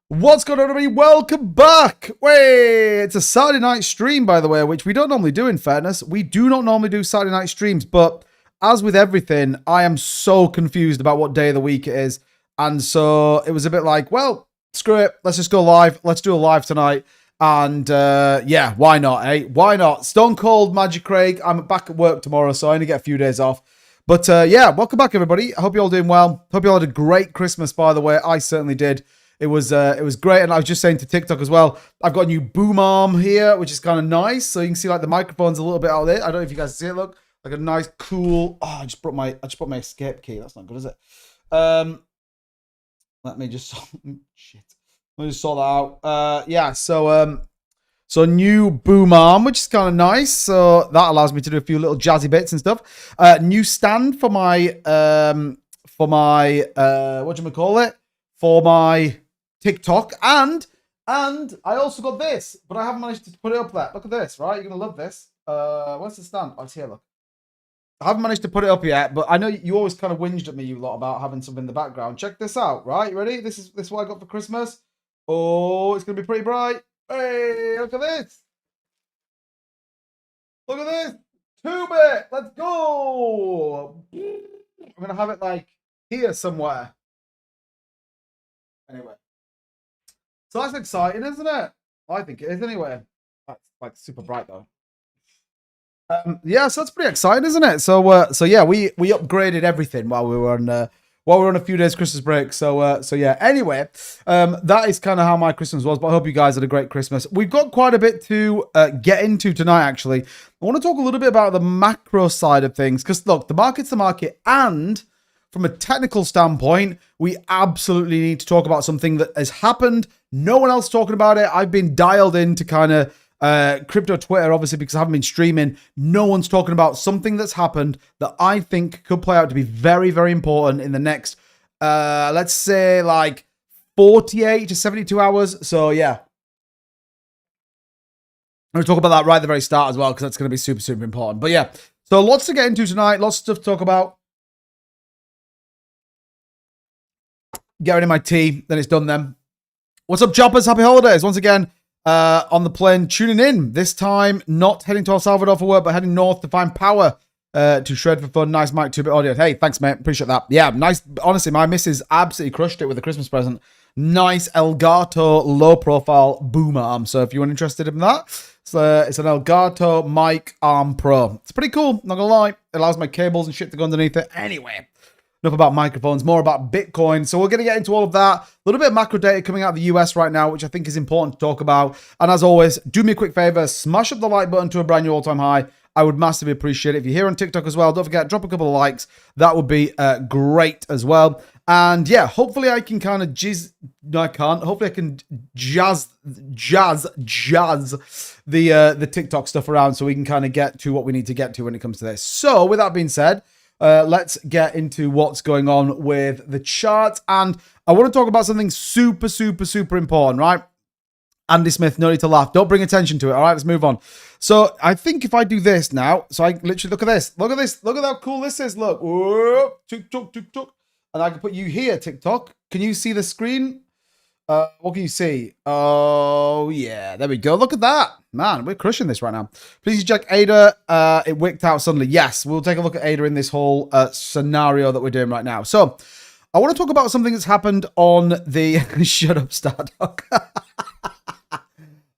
What's going on, everybody? Welcome back. Wait, it's a Saturday night stream, by the way, which we don't normally do, in fairness. We do not normally do Saturday night streams, but as with everything, I am so confused about what day of the week it is. And so it was a bit like, well, screw it. Let's just go live. Let's do a live tonight. And yeah, why not, eh? Why not? Stone Cold Magic Craig. I'm back at work tomorrow, so I only get a few days off. But yeah, welcome back, everybody. I hope you're all doing well. Hope you all had a great Christmas, by the way. I certainly did. It was great, and I was just saying to TikTok as well, I've got a new boom arm here, which is kind of nice. So you can see like the microphone's a little bit out there. I don't know if you guys see it. Look, like a nice, cool. Oh, I just brought my escape key. That's not good, is it? Let me just shit. Let me just sort that out. Yeah. So new boom arm, which is kind of nice. So that allows me to do a few little jazzy bits and stuff. New stand for my whatchamacallit? For my TikTok, and I also got this, but I haven't managed to put it up there. Look at this, right? You're gonna love this. Where's the stand? Oh, it's here. Look, I haven't managed to put it up yet, but I know you always kind of whinged at me, you lot, about having something in the background. Check this out, right? You ready? This is what I got for Christmas. Oh, it's gonna be pretty bright. Hey, look at this. Look at this. 2-bit. Let's go. I'm gonna have it like here somewhere. Anyway. So that's exciting, isn't it? I think it is anyway. That's like super bright though. Yeah, so that's pretty exciting, isn't it? So yeah, we upgraded everything while we were on a few days Christmas break. So yeah. Anyway, that is kind of how my Christmas was. But I hope you guys had a great Christmas. We've got quite a bit to get into tonight. Actually, I want to talk a little bit about the macro side of things because look, the market's the market, and from a technical standpoint, we absolutely need to talk about something that has happened. No one else talking about it. I've been dialed into kind of crypto Twitter, obviously, because I haven't been streaming. No one's talking about something that's happened that I think could play out to be very, very important in the next, let's say, like 48 to 72 hours. So, yeah. I'm going to talk about that right at the very start as well, because that's going to be super, super important. But, yeah. So, lots to get into tonight. Lots of stuff to talk about. Get ready my tea, then it's done then. What's up, choppers? Happy holidays. Once again, on the plane, tuning in. This time, not heading to El Salvador for work, but heading north to find power to shred for fun. Nice mic, 2-bit audio. Hey, thanks, mate. Appreciate that. Yeah, nice. Honestly, my missus absolutely crushed it with a Christmas present. Nice Elgato low-profile boom arm. So if you're interested in that, it's an Elgato Mic Arm Pro. It's pretty cool, not gonna lie. It allows my cables and shit to go underneath it. Anyway. Enough about microphones, more about Bitcoin. So we're going to get into all of that. A little bit of macro data coming out of the US right now, which I think is important to talk about. And as always, do me a quick favor, smash up the like button to a brand new all-time high. I would massively appreciate it. If you're here on TikTok as well, don't forget, drop a couple of likes. That would be great as well. And yeah, hopefully I can kind of no, I can't. Hopefully I can jazz the TikTok stuff around so we can kind of get to what we need to get to when it comes to this. So with that being said, let's get into what's going on with the chart. And I want to talk about something super, super, super important, right? Andy Smith, no need to laugh. Don't bring attention to it. All right, let's move on. So I think if I do this now, so I literally look at this. Look at this. Look at how cool this is. Look. Whoa, TikTok, TikTok. And I can put you here, TikTok. Can you see the screen? What can you see? Oh, yeah. There we go. Look at that. Man, we're crushing this right now. Please check ADA. It wicked out suddenly. Yes, we'll take a look at ADA in this whole scenario that we're doing right now. So, I want to talk about something that's happened on the... Shut up, Stardock.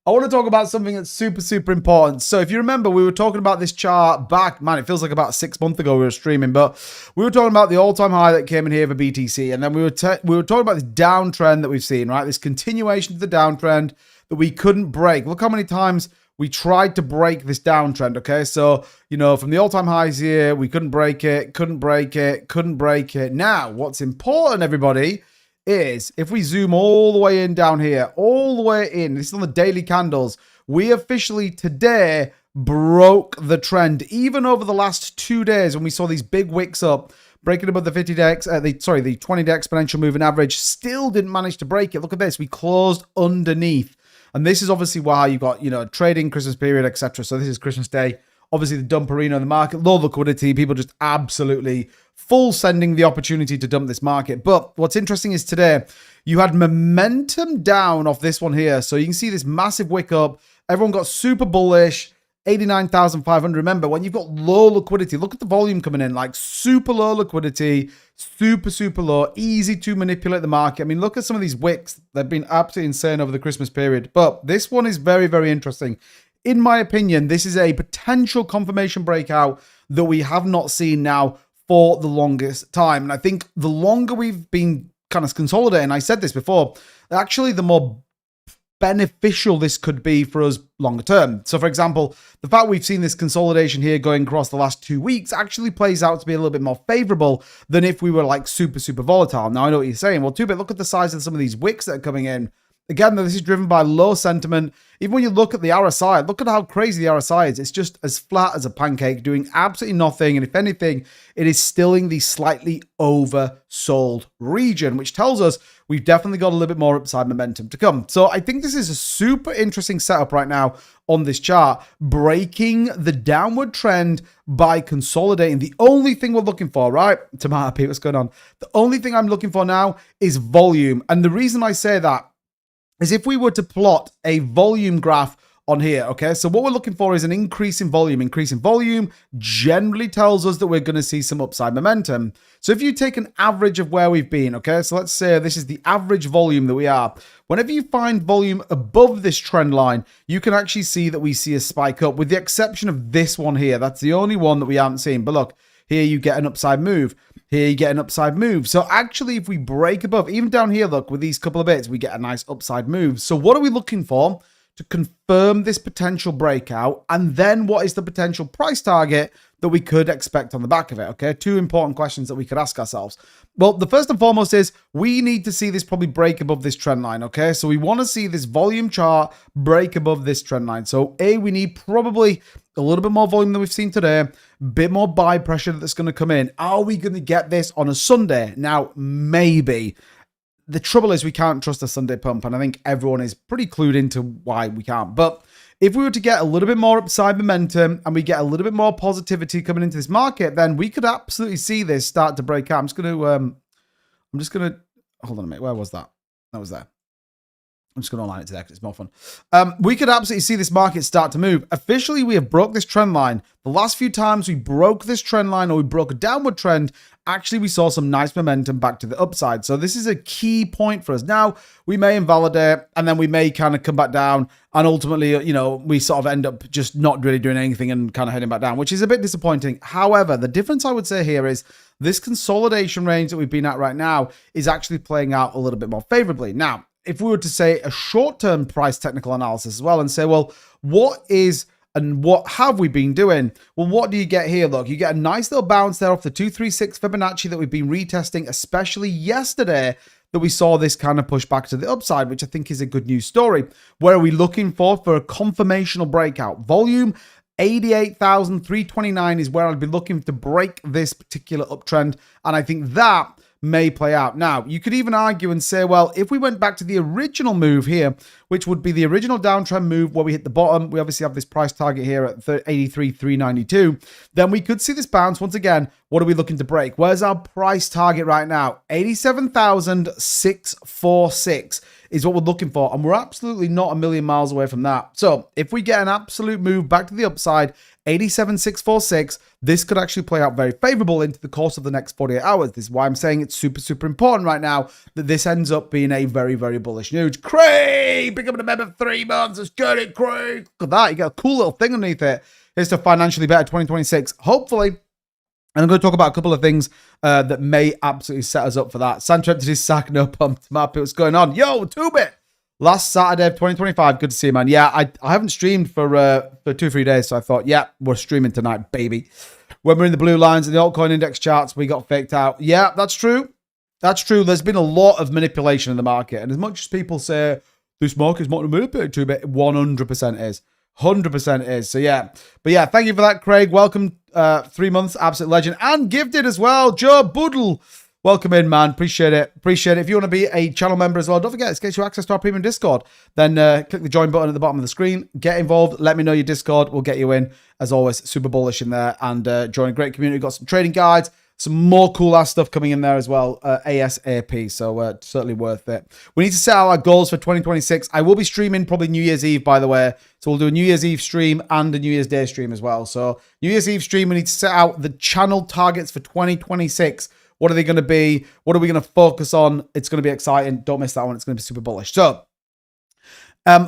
I want to talk about something that's super, super important. So if you remember, we were talking about this chart back, man, it feels like about 6 months ago we were streaming, but we were talking about the all-time high that came in here for BTC. And then we were talking about this downtrend that we've seen, right? This continuation of the downtrend that we couldn't break. Look how many times we tried to break this downtrend, okay? So, you know, from the all-time highs here, we couldn't break it, couldn't break it, couldn't break it. Now, what's important, everybody, is if we zoom all the way in down here, all the way in, this is on the daily candles, we officially today broke the trend. Even over the last 2 days when we saw these big wicks up, breaking above the 50-day, the 20-day exponential moving average, still didn't manage to break it. Look at this, we closed underneath. And this is obviously why you got, you know, trading, Christmas period, etc. So this is Christmas Day Obviously, the dump arena in the market, low liquidity, people just absolutely full sending the opportunity to dump this market. But what's interesting is today, you had momentum down off this one here. So you can see this massive wick up. Everyone got super bullish. 89,500. Remember, when you've got low liquidity, look at the volume coming in, like super low liquidity, super low, easy to manipulate the market. I mean, look at some of these wicks. They've been absolutely insane over the Christmas period. But this one is very, very interesting. In my opinion, this is a potential confirmation breakout that we have not seen now for the longest time. And I think the longer we've been kind of consolidating, I said this before, actually the more beneficial this could be for us longer term. So for example, the fact we've seen this consolidation here going across the last 2 weeks actually plays out to be a little bit more favorable than if we were like super volatile. Now I know what you're saying. Well, look at the size of some of these wicks that are coming in. Again, this is driven by low sentiment. Even when you look at the RSI, look at how crazy the RSI is. It's just as flat as a pancake, doing absolutely nothing. And if anything, it is still in the slightly oversold region, which tells us we've definitely got a little bit more upside momentum to come. So I think this is a super interesting setup right now on this chart, breaking the downward trend by consolidating. The only thing we're looking for, right? Tomato Pete, what's going on? The only thing I'm looking for now is volume. And the reason I say that is if we were to plot a volume graph on here, okay? So what we're looking for is an increase in volume. Increase in volume generally tells us that we're going to see some upside momentum. So if you take an average of where we've been, okay? So let's say this is the average volume that we are. Whenever you find volume above this trend line, you can actually see that we see a spike up, with the exception of this one here. That's the only one that we haven't seen. But look, here you get an upside move. Here you get an upside move. So actually, if we break above, even down here, look, with these couple of bits, we get a nice upside move. So what are we looking for to confirm this potential breakout? And then what is the potential price target that we could expect on the back of it? Okay, two important questions that we could ask ourselves. Well, the first and foremost is we need to see this probably break above this trend line. Okay, so we want to see this volume chart break above this trend line. So we need probably a little bit more volume than we've seen today, a bit more buy pressure that's going to come in. Are we going to get this on a Sunday? Now, maybe. The trouble is we can't trust a Sunday pump, and I think everyone is pretty clued into why we can't. But if we were to get a little bit more upside momentum and we get a little bit more positivity coming into this market, then we could absolutely see this start to break out. I'm just going to, hold on a minute. Where was that? That was there. I'm just going to align it to there because it's more fun. We could absolutely see this market start to move. Officially, we have broke this trend line. The last few times we broke this trend line or we broke a downward trend, actually we saw some nice momentum back to the upside. So this is a key point for us. Now, we may invalidate and then we may kind of come back down, and ultimately, you know, we sort of end up just not really doing anything and kind of heading back down, which is a bit disappointing. However, the difference I would say here is this consolidation range that we've been at right now is actually playing out a little bit more favorably. Now, if we were to say a short-term price technical analysis as well and say, well, what is and what have we been doing? Well, what do you get here? Look, you get a nice little bounce there off the 236 Fibonacci that we've been retesting, especially yesterday, that we saw this kind of push back to the upside, which I think is a good news story. Where are we looking for a confirmational breakout? Volume 88,329 is where I'd be looking to break this particular uptrend, and I think that may play out. Now, you could even argue and say, well, if we went back to the original move here, which would be the original downtrend move where we hit the bottom, we obviously have this price target here at 83,392, then we could see this bounce once again. What are we looking to break? Where's our price target right now? 87,646 is what we're looking for, and we're absolutely not a million miles away from that. So if we get an absolute move back to the upside, 87,646, this could actually play out very favorable into the course of the next 48 hours. This is why I'm saying it's super important right now that this ends up being a very bullish news. Craig, becoming a member for 3 months. Let's get it, Craig. Look at that. You got a cool little thing underneath it. Here's to financially better 2026, hopefully. And I'm going to talk about a couple of things that may absolutely set us up for that. Sancho emptied his sack, no pump. Map, what's going on? Yo, 2-bit. Last Saturday of 2025. Good to see you, man. Yeah, I haven't streamed for 2-3 days, so I thought, yeah, we're streaming tonight, baby. When we're in the blue lines and the altcoin index charts, we got faked out. Yeah, that's true. That's true. There's been a lot of manipulation in the market. And as much as people say this market's not manipulated too bit, 100% is. 100% is. So yeah. But yeah, thank you for that, Craig. Welcome. 3 months, absolute legend. And gifted as well, Joe Boodle. welcome in, man. Appreciate it. Appreciate it. If you want to be a channel member as well, don't forget, it gets you access to our premium Discord. Then click the join button at the bottom of the screen. Get involved. Let me know your Discord. We'll get you in. As always, super bullish in there. And join a great community. We've got some trading guides. Some more cool ass stuff coming in there as well, ASAP, so certainly worth it. We need to set out our goals for 2026. I will be streaming probably New Year's Eve, by the way. So we'll do a New Year's Eve stream and a New Year's Day stream as well. So New Year's Eve stream, we need to set out the channel targets for 2026. What are they going to be? What are we going to focus on? It's going to be exciting. Don't miss that one. It's going to be super bullish. So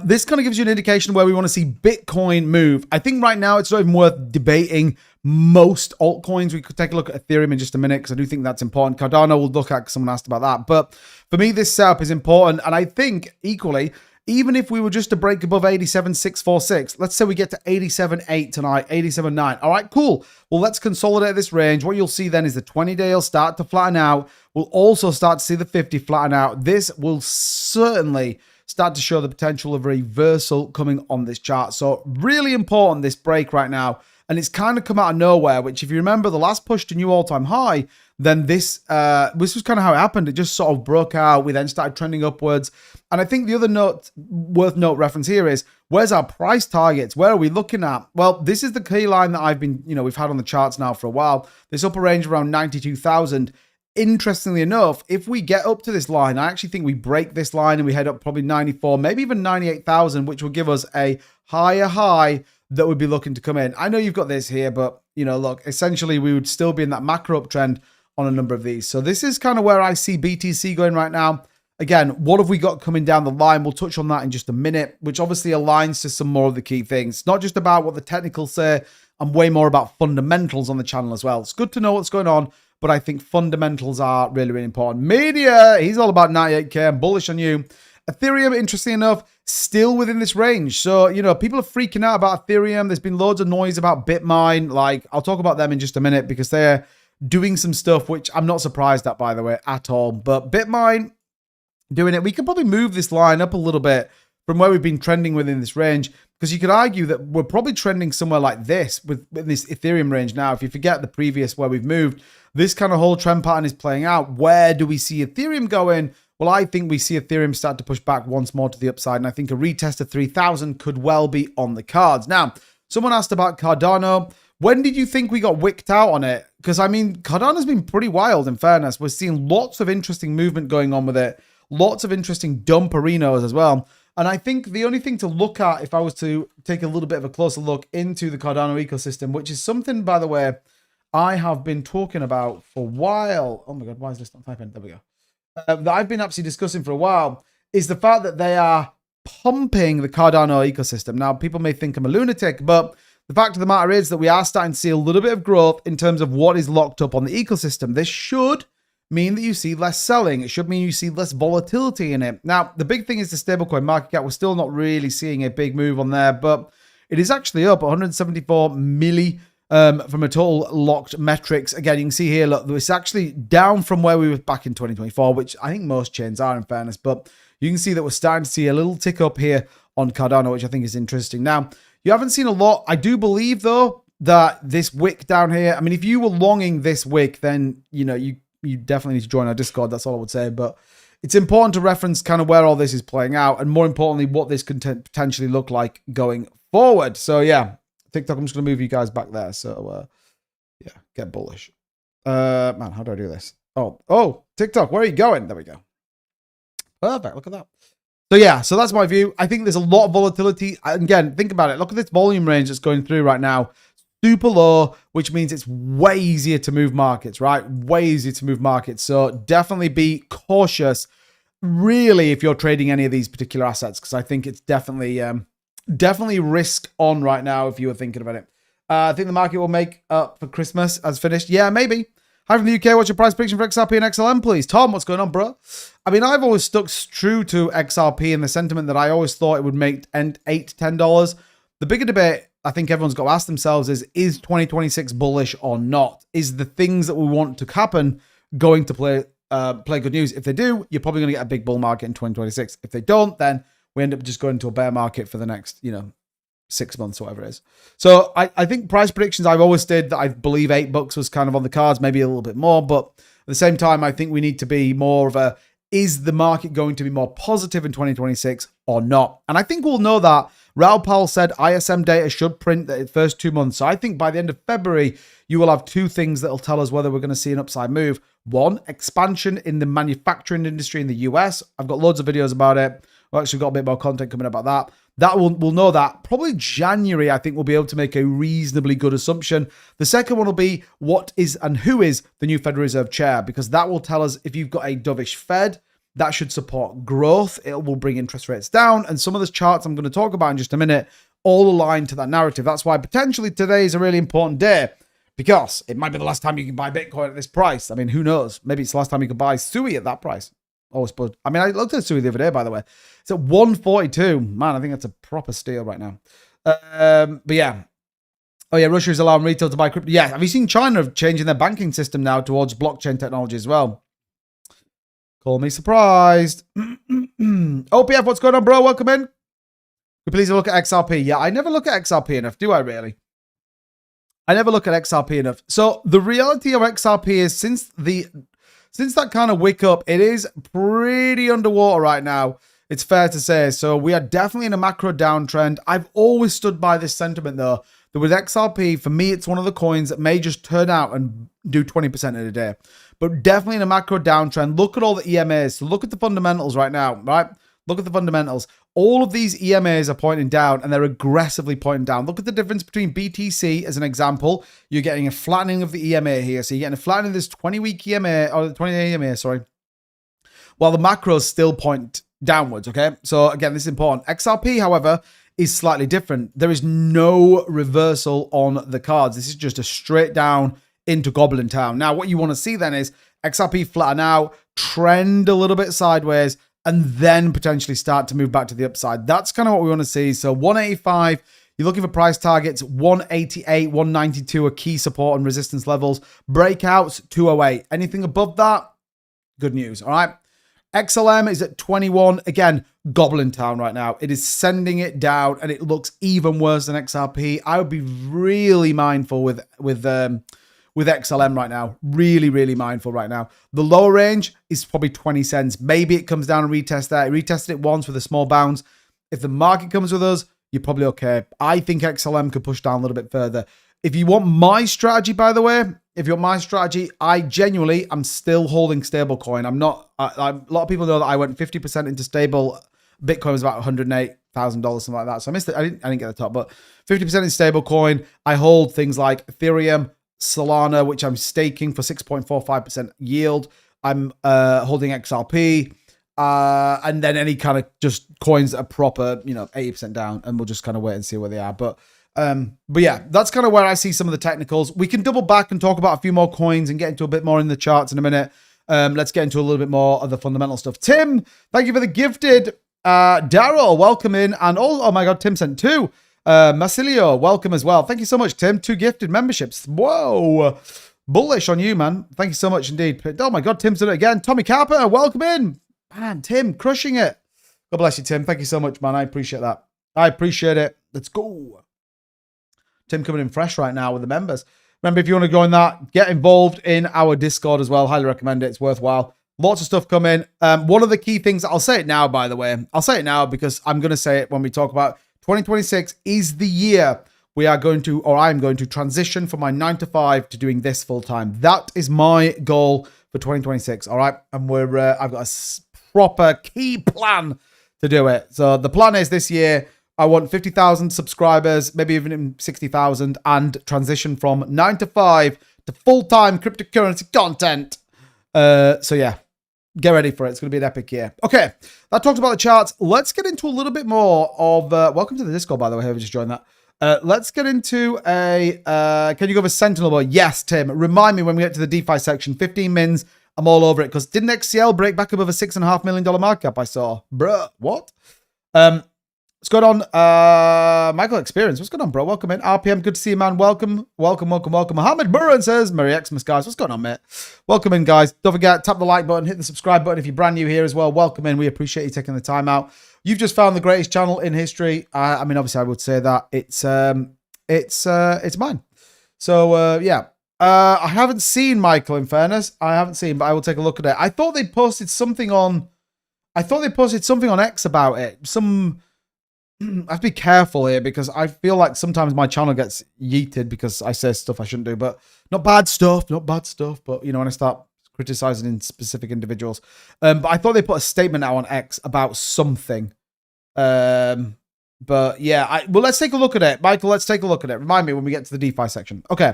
this kind of gives you an indication of where we want to see Bitcoin move. I think right now it's not even worth debating most altcoins. We could take a look at Ethereum in just a minute because I do think that's important. Cardano we'll look at because someone asked about that. But for me, this setup is important. And I think equally, even if we were just to break above 87,646, let's say we get to 87.8 tonight, 87.9. All right, cool. Well, let's consolidate this range. What you'll see then is the 20-day will start to flatten out. We'll also start to see the 50 flatten out. This will certainly start to show the potential of reversal coming on this chart. So really important, this break right now. And it's kind of come out of nowhere, which if you remember the last push to new all-time high, then this was kind of how it happened. It just sort of broke out. We then started trending upwards. And I think the other worth note reference here is, where's our price targets? Where are we looking at? Well, this is the key line that we've had on the charts now for a while. This upper range around 92,000. Interestingly enough, if we get up to this line, I actually think we break this line and we head up probably 94, maybe even 98,000, which will give us a higher high that would be looking to come in. I know you've got this here, but look, essentially we would still be in that macro uptrend on a number of these. So this is kind of where I see BTC going right now. Again, what have we got coming down the line? We'll touch on that in just a minute, which obviously aligns to some more of the key things. It's not just about what the technicals say. I'm way more about fundamentals on the channel as well. It's good to know what's going on, but I think fundamentals are really, really important. Media, he's all about 98K. I'm bullish on you. Ethereum, interesting enough, still within this range. So, people are freaking out about Ethereum. There's been loads of noise about Bitmine. Like, I'll talk about them in just a minute because they're doing some stuff, which I'm not surprised at, by the way, at all. But Bitmine doing it. We could probably move this line up a little bit from where we've been trending within this range, because you could argue that we're probably trending somewhere like this with this Ethereum range now. If you forget the previous where we've moved, this kind of whole trend pattern is playing out. Where do we see Ethereum going? Well, I think we see Ethereum start to push back once more to the upside, and I think a retest of 3,000 could well be on the cards. Now, someone asked about Cardano. When did you think we got wicked out on it? Because, I mean, Cardano's been pretty wild, in fairness. We're seeing lots of interesting movement going on with it, lots of interesting dumperinos as well. And I think the only thing to look at, if I was to take a little bit of a closer look into the Cardano ecosystem, which is something, by the way, I have been talking about for a while. Oh my God, why is this not typing? There we go. That I've been actually discussing for a while, is the fact that they are pumping the Cardano ecosystem. Now, people may think I'm a lunatic, but the fact of the matter is that we are starting to see a little bit of growth in terms of what is locked up on the ecosystem. This should mean that you see less selling. It should mean you see less volatility in it. Now, the big thing is the stablecoin market cap. We're still not really seeing a big move on there, but it is actually up 174 milli from a total locked metrics. Again, you can see here, look, it's actually down from where we were back in 2024, which I think most chains are, in fairness, but you can see that we're starting to see a little tick up here on Cardano, which I think is interesting. Now, you haven't seen a lot. I do believe, though, that this wick down here, I mean, if you were longing this wick, then, you definitely need to join our Discord. That's all I would say. But it's important to reference kind of where all this is playing out, and more importantly, what this could potentially look like going forward. So, yeah, TikTok, I'm just going to move you guys back there. So, yeah, get bullish. Man, how do I do this? Oh, TikTok, where are you going? There we go. Perfect. Look at that. So, yeah, so that's my view. I think there's a lot of volatility. Again, think about it. Look at this volume range that's going through right now. Super low, which means it's way easier to move markets, right? Way easier to move markets. So definitely be cautious, really, if you're trading any of these particular assets, because I think it's definitely risk on right now if you were thinking about it. I think the market will make up for Christmas as finished. Yeah, maybe. Hi from the UK. What's your price prediction for XRP and XLM, please? Tom, what's going on, bro? I mean, I've always stuck true to XRP in the sentiment that I always thought it would make $8 to $10. The bigger debate I think everyone's got to ask themselves is 2026 bullish or not? Is the things that we want to happen going to play good news? If they do, you're probably going to get a big bull market in 2026. If they don't, then we end up just going to a bear market for the next, 6 months or whatever it is. So I think price predictions, I've always did that I believe $8 was kind of on the cards, maybe a little bit more, but the same time, I think we need to be more of a, is the market going to be more positive in 2026 or not? And I think we'll know that. Raoul Powell said ISM data should print the first 2 months. So I think by the end of February, you will have two things that will tell us whether we're going to see an upside move. One, expansion in the manufacturing industry in the US. I've got loads of videos about it. I've actually got a bit more content coming about that. We'll know that. Probably January, I think we'll be able to make a reasonably good assumption. The second one will be what is and who is the new Federal Reserve Chair, because that will tell us if you've got a dovish Fed, that should support growth. It will bring interest rates down. And some of the charts I'm going to talk about in just a minute all align to that narrative. That's why potentially today is a really important day, because it might be the last time you can buy Bitcoin at this price. I mean, who knows? Maybe it's the last time you could buy SUI at that price. Oh, I suppose. I mean, I looked at SUI the other day, by the way. It's at 142. Man, I think that's a proper steal right now. But yeah. Oh yeah, Russia is allowing retail to buy crypto. Yeah, have you seen China changing their banking system now towards blockchain technology as well? Call me surprised. OPF, what's going on, bro? Welcome in. Could you please look at XRP? Yeah, I never look at XRP enough, do I really? I never look at XRP enough. So the reality of XRP is since that kind of wick up, it is pretty underwater right now. It's fair to say. So we are definitely in a macro downtrend. I've always stood by this sentiment though, that with XRP, for me, it's one of the coins that may just turn out and do 20% in a day. But definitely in a macro downtrend. Look at all the EMAs. So look at the fundamentals right now, right? Look at the fundamentals. All of these EMAs are pointing down and they're aggressively pointing down. Look at the difference between BTC as an example. You're getting a flattening of the EMA here. So you're getting a flattening of this 20-week EMA, or 20-day EMA, sorry. While the macros still point downwards, okay? So again, this is important. XRP, however, is slightly different. There is no reversal on the cards. This is just a straight down into Goblin Town. Now, what you want to see then is XRP flatten out, trend a little bit sideways, and then potentially start to move back to the upside. That's kind of what we want to see. So 185, you're looking for price targets. 188, 192 are key support and resistance levels. Breakouts, 208. Anything above that, good news, all right? XLM is at 21. Again, Goblin Town right now. It is sending it down, and it looks even worse than XRP. I would be really mindful with XLM right now. Really, really mindful right now. The lower range is probably 20 cents. Maybe it comes down and retest that. I retested it once with a small bounce. If the market comes with us, you're probably okay. I think XLM could push down a little bit further. If you want my strategy, by the way, if you want my strategy, I genuinely am still holding stablecoin. I'm not, a lot of people know that I went 50% into stable. Bitcoin was about $108,000, something like that. So I missed it. I didn't get the top, but 50% in stablecoin. I hold things like Ethereum, Solana, which I'm staking for 6.45% yield. I'm holding XRP, and then any kind of just coins that are proper, 80% down, and we'll just kind of wait and see where they are. But yeah, that's kind of where I see some of the technicals. We can double back and talk about a few more coins and get into a bit more in the charts in a minute. Let's get into a little bit more of the fundamental stuff. Tim, thank you for the gifted. Daryl, welcome in. And oh my God, Tim sent 2. Marsilio, welcome as well. Thank you so much, Tim. 2 gifted memberships. Whoa. Bullish on you, man. Thank you so much indeed. Oh my God, Tim's done it again. Tommy Carpenter, welcome in. Man, Tim, crushing it. God bless you, Tim. Thank you so much, man. I appreciate that. I appreciate it. Let's go. Tim coming in fresh right now with the members. Remember, if you want to join that, get involved in our Discord as well. Highly recommend it. It's worthwhile. Lots of stuff coming. One of the key things, I'll say it now, by the way. I'll say it now because I'm going to say it when we talk about 2026 is the year we are going to, or I'm going to transition from my 9 to 5 to doing this full time. That is my goal for 2026. All right. And I've got a proper key plan to do it. So the plan is this year, I want 50,000 subscribers, maybe even 60,000, and transition from 9 to 5 to full-time cryptocurrency content. So yeah, get ready for it. It's going to be an epic year. Okay, that talked about the charts. Let's get into a little bit more of, welcome to the Discord, by the way, whoever just joined that. Let's get into can you go over Sentinel Boy? Yes, Tim. Remind me when we get to the DeFi section. 15 mins. I'm all over it because didn't XCL break back above a $6.5 million market cap I saw? Bruh, what? What's going on? Michael Experience. What's going on, bro? Welcome in. RPM, good to see you, man. Welcome. Mohammed Burren says, Merry Xmas, guys. What's going on, mate? Welcome in, guys. Don't forget, tap the like button, hit the subscribe button if you're brand new here as well. Welcome in. We appreciate you taking the time out. You've just found the greatest channel in history. I mean, obviously, I would say that it's mine. So, yeah. I haven't seen, Michael, in fairness. I haven't seen, but I will take a look at it. I thought they posted something on X about it. I have to be careful here because I feel like sometimes my channel gets yeeted because I say stuff I shouldn't do, but not bad stuff, but you know, when I start criticizing in specific individuals. But I thought they put a statement out on X about something. But yeah, well, let's take a look at it. Michael, let's take a look at it. Remind me when we get to the DeFi section. Okay.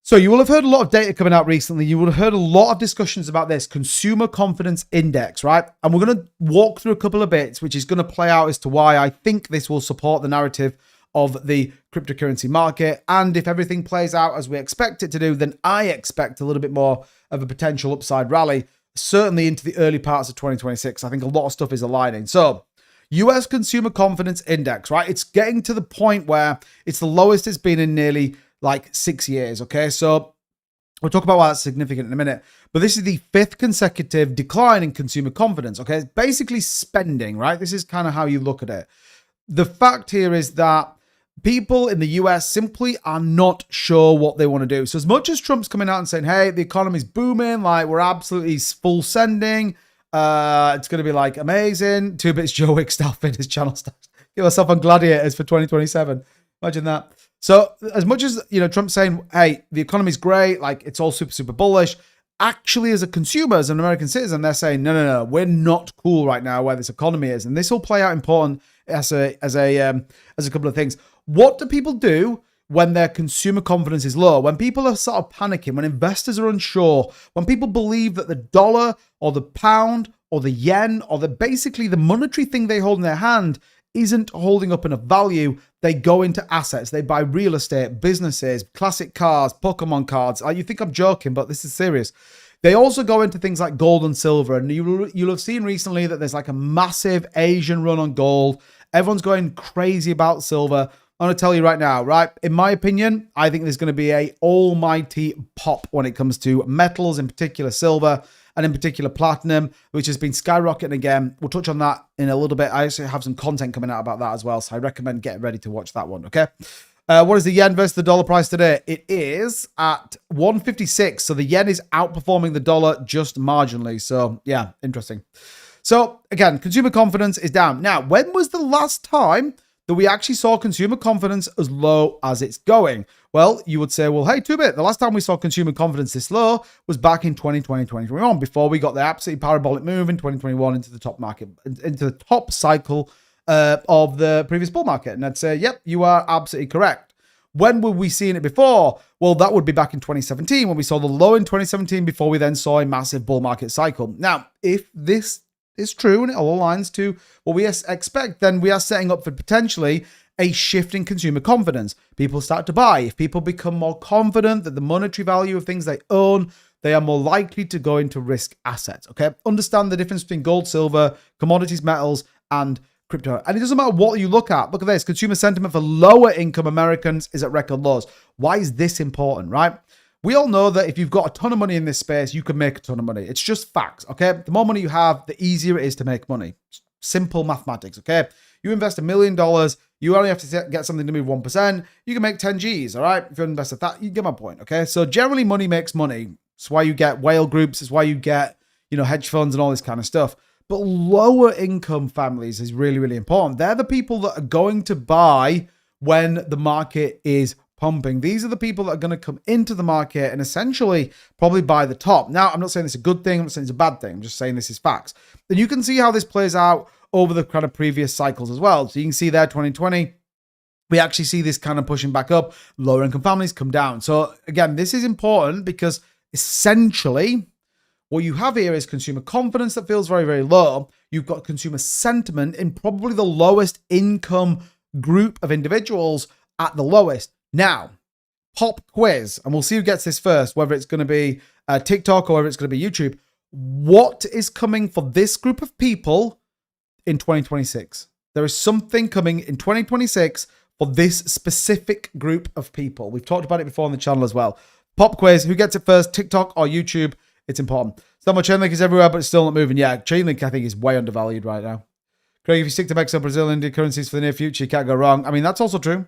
So you will have heard a lot of data coming out recently. You will have heard a lot of discussions about this consumer confidence index, right? And we're going to walk through a couple of bits, which is going to play out as to why I think this will support the narrative of the cryptocurrency market. And if everything plays out as we expect it to do, then I expect a little bit more of a potential upside rally, certainly into the early parts of 2026. I think a lot of stuff is aligning. So US Consumer Confidence Index, right? It's getting to the point where it's the lowest it's been in nearly like 6 years, okay? So we'll talk about why that's significant in a minute. But this is the 5th consecutive decline in consumer confidence, okay? It's basically spending, right? This is kind of how you look at it. The fact here is that people in the US simply are not sure what they want to do. So as much as Trump's coming out and saying, hey, the economy's booming, like we're absolutely full sending, it's going to be like amazing. 2bits Joe Wick stuff in his channel stuff. Give myself on gladiators for 2027. Imagine that. So as much as, you know, Trump's saying, hey, the economy's great, like it's all super, super bullish. Actually, as a consumer, as an American citizen, they're saying, no, we're not cool right now where this economy is. And this will play out important as a couple of things. What do people do when their consumer confidence is low? When people are sort of panicking, when investors are unsure, when people believe that the dollar or the pound or the yen or basically the monetary thing they hold in their hand isn't holding up enough value, they go into assets. They buy real estate, businesses, classic cars, Pokemon cards. You think I'm joking, but this is serious. They also go into things like gold and silver. And you'll have seen recently that there's like a massive Asian run on gold. Everyone's going crazy about silver. I'm going to tell you right now, right? In my opinion, I think there's going to be a almighty pop when it comes to metals, in particular silver, and in particular platinum, which has been skyrocketing again. We'll touch on that in a little bit. I actually have some content coming out about that as well, so I recommend getting ready to watch that one, okay? What is the yen versus the dollar price today? It is at 156, so the yen is outperforming the dollar just marginally. So, yeah, interesting. So, again, consumer confidence is down. Now, when was the last time that we actually saw consumer confidence as low as it's going? Well, you would say, well, hey, 2bit, the last time we saw consumer confidence this low was back in 2020, 2021, before we got the absolutely parabolic move in 2021 into the top market, into the top cycle of the previous bull market. And I'd say, yep, you are absolutely correct. When were we seeing it before? Well, that would be back in 2017 when we saw the low in 2017 before we then saw a massive bull market cycle. Now, if this is true and it all aligns to what we expect, then we are setting up for potentially a shift in consumer confidence. People start to buy. If people become more confident that the monetary value of things they own, they are more likely to go into risk assets. Okay. Understand the difference between gold, silver, commodities, metals, and crypto. And it doesn't matter what you look at. Look at this. Consumer sentiment for lower income Americans is at record lows. Why is this important, right? We all know that if you've got a ton of money in this space, you can make a ton of money. It's just facts, okay? The more money you have, the easier it is to make money. Simple mathematics, okay? You invest $1 million, you only have to get something to move 1%, you can make 10 G's, all right? If you invest that, you get my point, okay? So generally money makes money. It's why you get whale groups, it's why you get, you know, hedge funds and all this kind of stuff. But lower income families is really, really important. They're the people that are going to buy when the market is pumping. These are the people that are going to come into the market and essentially probably buy the top. Now, I'm not saying this is a good thing. I'm not saying it's a bad thing. I'm just saying this is facts. And you can see how this plays out over the kind of previous cycles as well. So you can see there, 2020, we actually see this kind of pushing back up. Lower income families come down. So again, this is important because essentially what you have here is consumer confidence that feels very, very low. You've got consumer sentiment in probably the lowest income group of individuals at the lowest. Now, pop quiz, and we'll see who gets this first, whether it's going to be TikTok or whether it's going to be YouTube. What is coming for this group of people in 2026? There is something coming in 2026 for this specific group of people. We've talked about it before on the channel as well. Pop quiz, who gets it first, TikTok or YouTube? It's important. So much Chainlink is everywhere, but it's still not moving. Yeah, Chainlink, I think, is way undervalued right now. Craig, if you stick to Mexico, Brazil, India currencies for the near future, you can't go wrong. I mean, that's also true.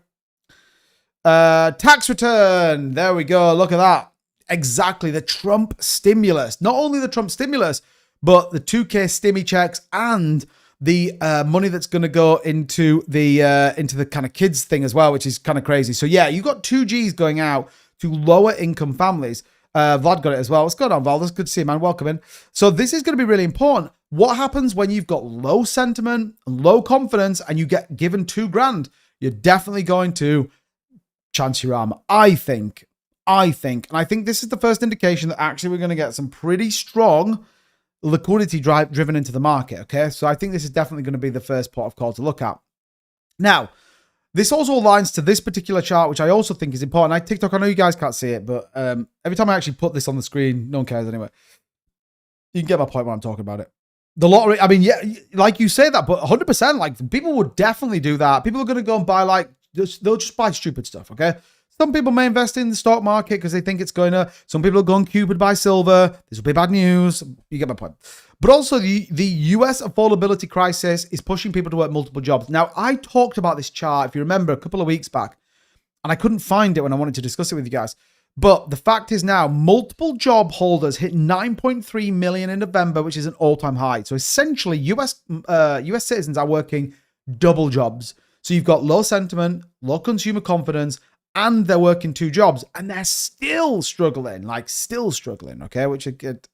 Tax return. There we go. Look at that. Exactly. The Trump stimulus. Not only the Trump stimulus, but the 2K stimmy checks and the money that's going to go into the kind of kids thing as well, which is kind of crazy. So yeah, you've got 2Gs going out to lower income families. Vlad got it as well. What's going on, Val? That's good to see you, man. Welcome in. So this is going to be really important. What happens when you've got low sentiment, low confidence, and you get given $2,000? You're definitely going to chance your arm, I think. And I think this is the first indication that actually we're going to get some pretty strong liquidity driven into the market, okay? So I think this is definitely going to be the first port of call to look at. Now, this also aligns to this particular chart, which I also think is important. TikTok, I know you guys can't see it, but every time I actually put this on the screen, no one cares anyway. You can get my point when I'm talking about it. The lottery, I mean, yeah, like you say that, but 100%, like people would definitely do that. People are going to go and buy they'll just buy stupid stuff, okay? Some people may invest in the stock market because they think it's going to. Some people will go on Cupid, buy silver. This will be bad news. You get my point. But also the US affordability crisis is pushing people to work multiple jobs. Now, I talked about this chart, if you remember, a couple of weeks back, and I couldn't find it when I wanted to discuss it with you guys. But the fact is now, multiple job holders hit 9.3 million in November, which is an all-time high. So essentially, US citizens are working double jobs. So you've got low sentiment, low consumer confidence, and they're working 2 jobs, and they're still struggling, okay? Which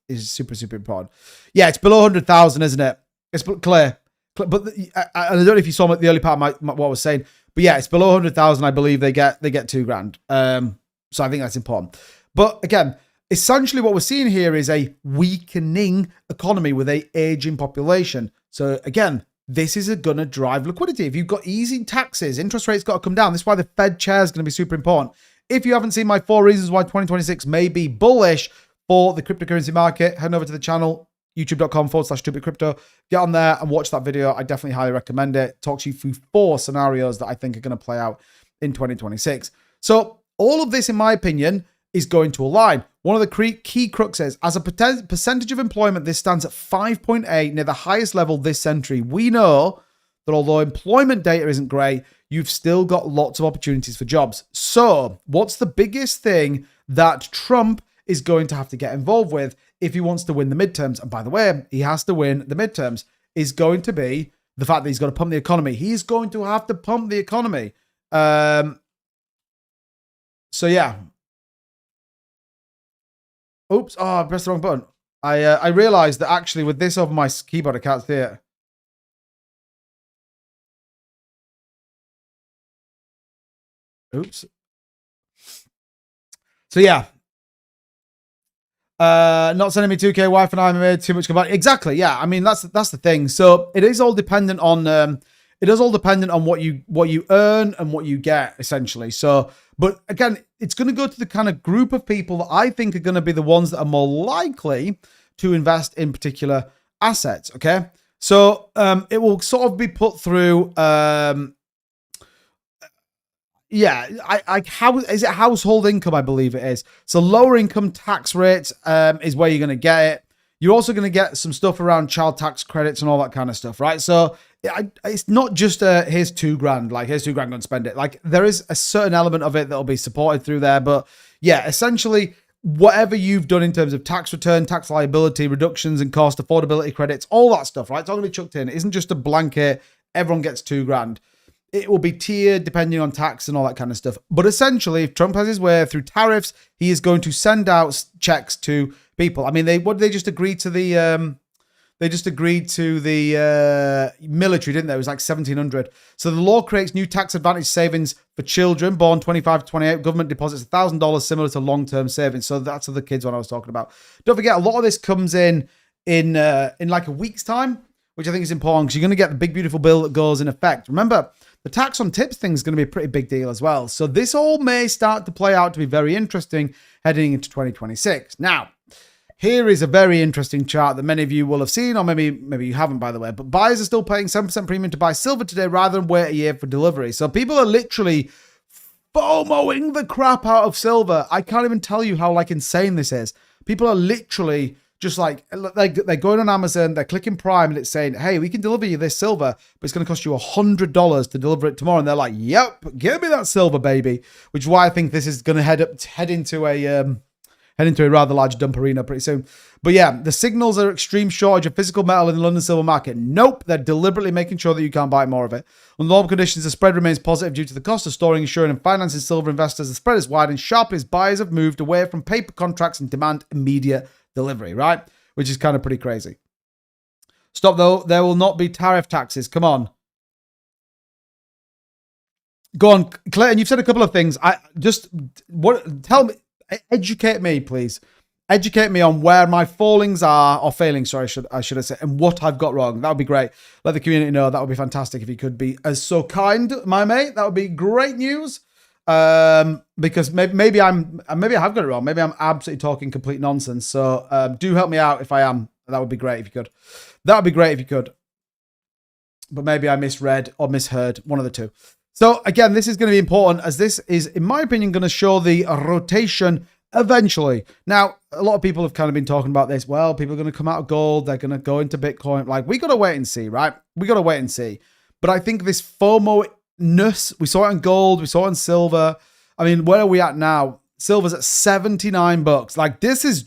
is super, super important. Yeah, it's below 100,000, isn't it? It's clear. But I don't know if you saw the early part of what I was saying, but yeah, it's below 100,000. I believe they get $2,000. So I think that's important. But again, essentially what we're seeing here is a weakening economy with a aging population. So again, this is going to drive liquidity. If you've got easy taxes, interest rates got to come down. This is why the Fed chair is going to be super important. If you haven't seen my 4 reasons why 2026 may be bullish for the cryptocurrency market, head over to the channel, youtube.com/stupidcrypto. Get on there and watch that video. I definitely highly recommend it. Talks you through 4 scenarios that I think are going to play out in 2026. So all of this, in my opinion, is going to align. One of the key cruxes, as a percentage of employment, this stands at 5.8, near the highest level this century. We know that although employment data isn't great, you've still got lots of opportunities for jobs. So what's the biggest thing that Trump is going to have to get involved with if he wants to win the midterms? And by the way, he has to win the midterms, is going to be the fact that he's got to pump the economy. He's going to have to pump the economy. So yeah. Oops. Oh, I pressed the wrong button. I realized that actually with this over my keyboard, I can't see it. Oops. So yeah. Not sending me 2K wife and I made too much combined. Exactly. Yeah. I mean, that's the thing. So it is all dependent on what you earn and what you get, essentially. So, but again, it's going to go to the kind of group of people that I think are going to be the ones that are more likely to invest in particular assets. Okay. So, it will sort of be put through, how is it household income? I believe it is. So lower income tax rates, is where you're going to get it. You're also going to get some stuff around child tax credits and all that kind of stuff, right? So it's not just here's $2,000, like here's $2,000, go and spend it. Like there is a certain element of it that'll be supported through there, but yeah, essentially whatever you've done in terms of tax return, tax liability, reductions in cost, affordability credits, all that stuff, right? It's all going to be chucked in. It isn't just a blanket. Everyone gets $2,000. It will be tiered depending on tax and all that kind of stuff. But essentially, if Trump has his way through tariffs, he is going to send out checks to people. I mean, they just agreed to the military, didn't they? It was like 1,700. So the law creates new tax advantage savings for children born 25 to 28. Government deposits $1,000 similar to long-term savings. So that's the kids one I was talking about. Don't forget, a lot of this comes in like a week's time, which I think is important because you're going to get the big, beautiful bill that goes in effect. Remember, the tax on tips thing is going to be a pretty big deal as well. So this all may start to play out to be very interesting heading into 2026. Now, here is a very interesting chart that many of you will have seen, or maybe you haven't, by the way. But buyers are still paying 7% premium to buy silver today rather than wait a year for delivery. So people are literally FOMOing the crap out of silver. I can't even tell you how insane this is. People are literally just like they're going on Amazon, they're clicking Prime, and it's saying, hey, we can deliver you this silver, but it's going to cost you $100 to deliver it tomorrow. And they're like, yep, give me that silver, baby. Which is why I think this is going to head into a rather large dump arena pretty soon. But yeah, the signals are extreme shortage of physical metal in the London silver market. Nope, they're deliberately making sure that you can't buy more of it. Under normal conditions, the spread remains positive due to the cost of storing, insuring, and financing silver investors. The spread is widened sharply as buyers have moved away from paper contracts and demand immediate delivery, right? Which is kind of pretty crazy. Stop though, there will not be tariff taxes. Come on. Go on, Clayton, you've said a couple of things. Tell me, educate me, please. Educate me on where my failings, sorry, I should have said, and what I've got wrong. That would be great. Let the community know. That would be fantastic if you could be as so kind, my mate. That would be great news. Because maybe I have got it wrong. Maybe I'm absolutely talking complete nonsense. So do help me out if I am. That would be great if you could. That would be great if you could. But maybe I misread or misheard, one of the two. So again, this is going to be important as this is, in my opinion, going to show the rotation eventually. Now, a lot of people have kind of been talking about this. Well, people are going to come out of gold. They're going to go into Bitcoin. Like, we got to wait and see, right? We got to wait and see. But I think this FOMO-ness, we saw it in gold. We saw it in silver. I mean, where are we at now? Silver's at $79. Like, this is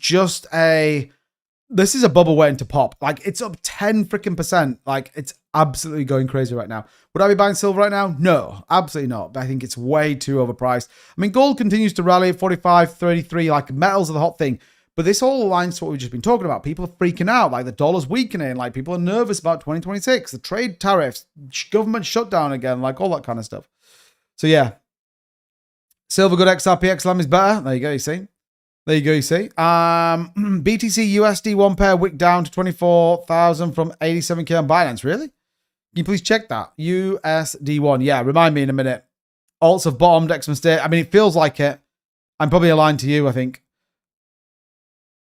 a bubble waiting to pop. Like, it's up 10 freaking percent. Like, it's absolutely going crazy right now. Would I be buying silver right now? No, absolutely not. But I think it's way too overpriced. I mean, gold continues to rally at 45, 33. Like, metals are the hot thing. But this all aligns to what we've just been talking about. People are freaking out. Like, the dollar's weakening. Like, people are nervous about 2026. The trade tariffs, government shutdown again. Like, all that kind of stuff. So, yeah. Silver good XRP, XLM is better. There you go, you see. There you go, you see. BTC USD one pair wicked down to 24,000 from 87K on Binance. Really? Can you please check that? USD1. Yeah, remind me in a minute. Alts have bottomed, Xmas Day. I mean, it feels like it. I'm probably aligned to you, I think.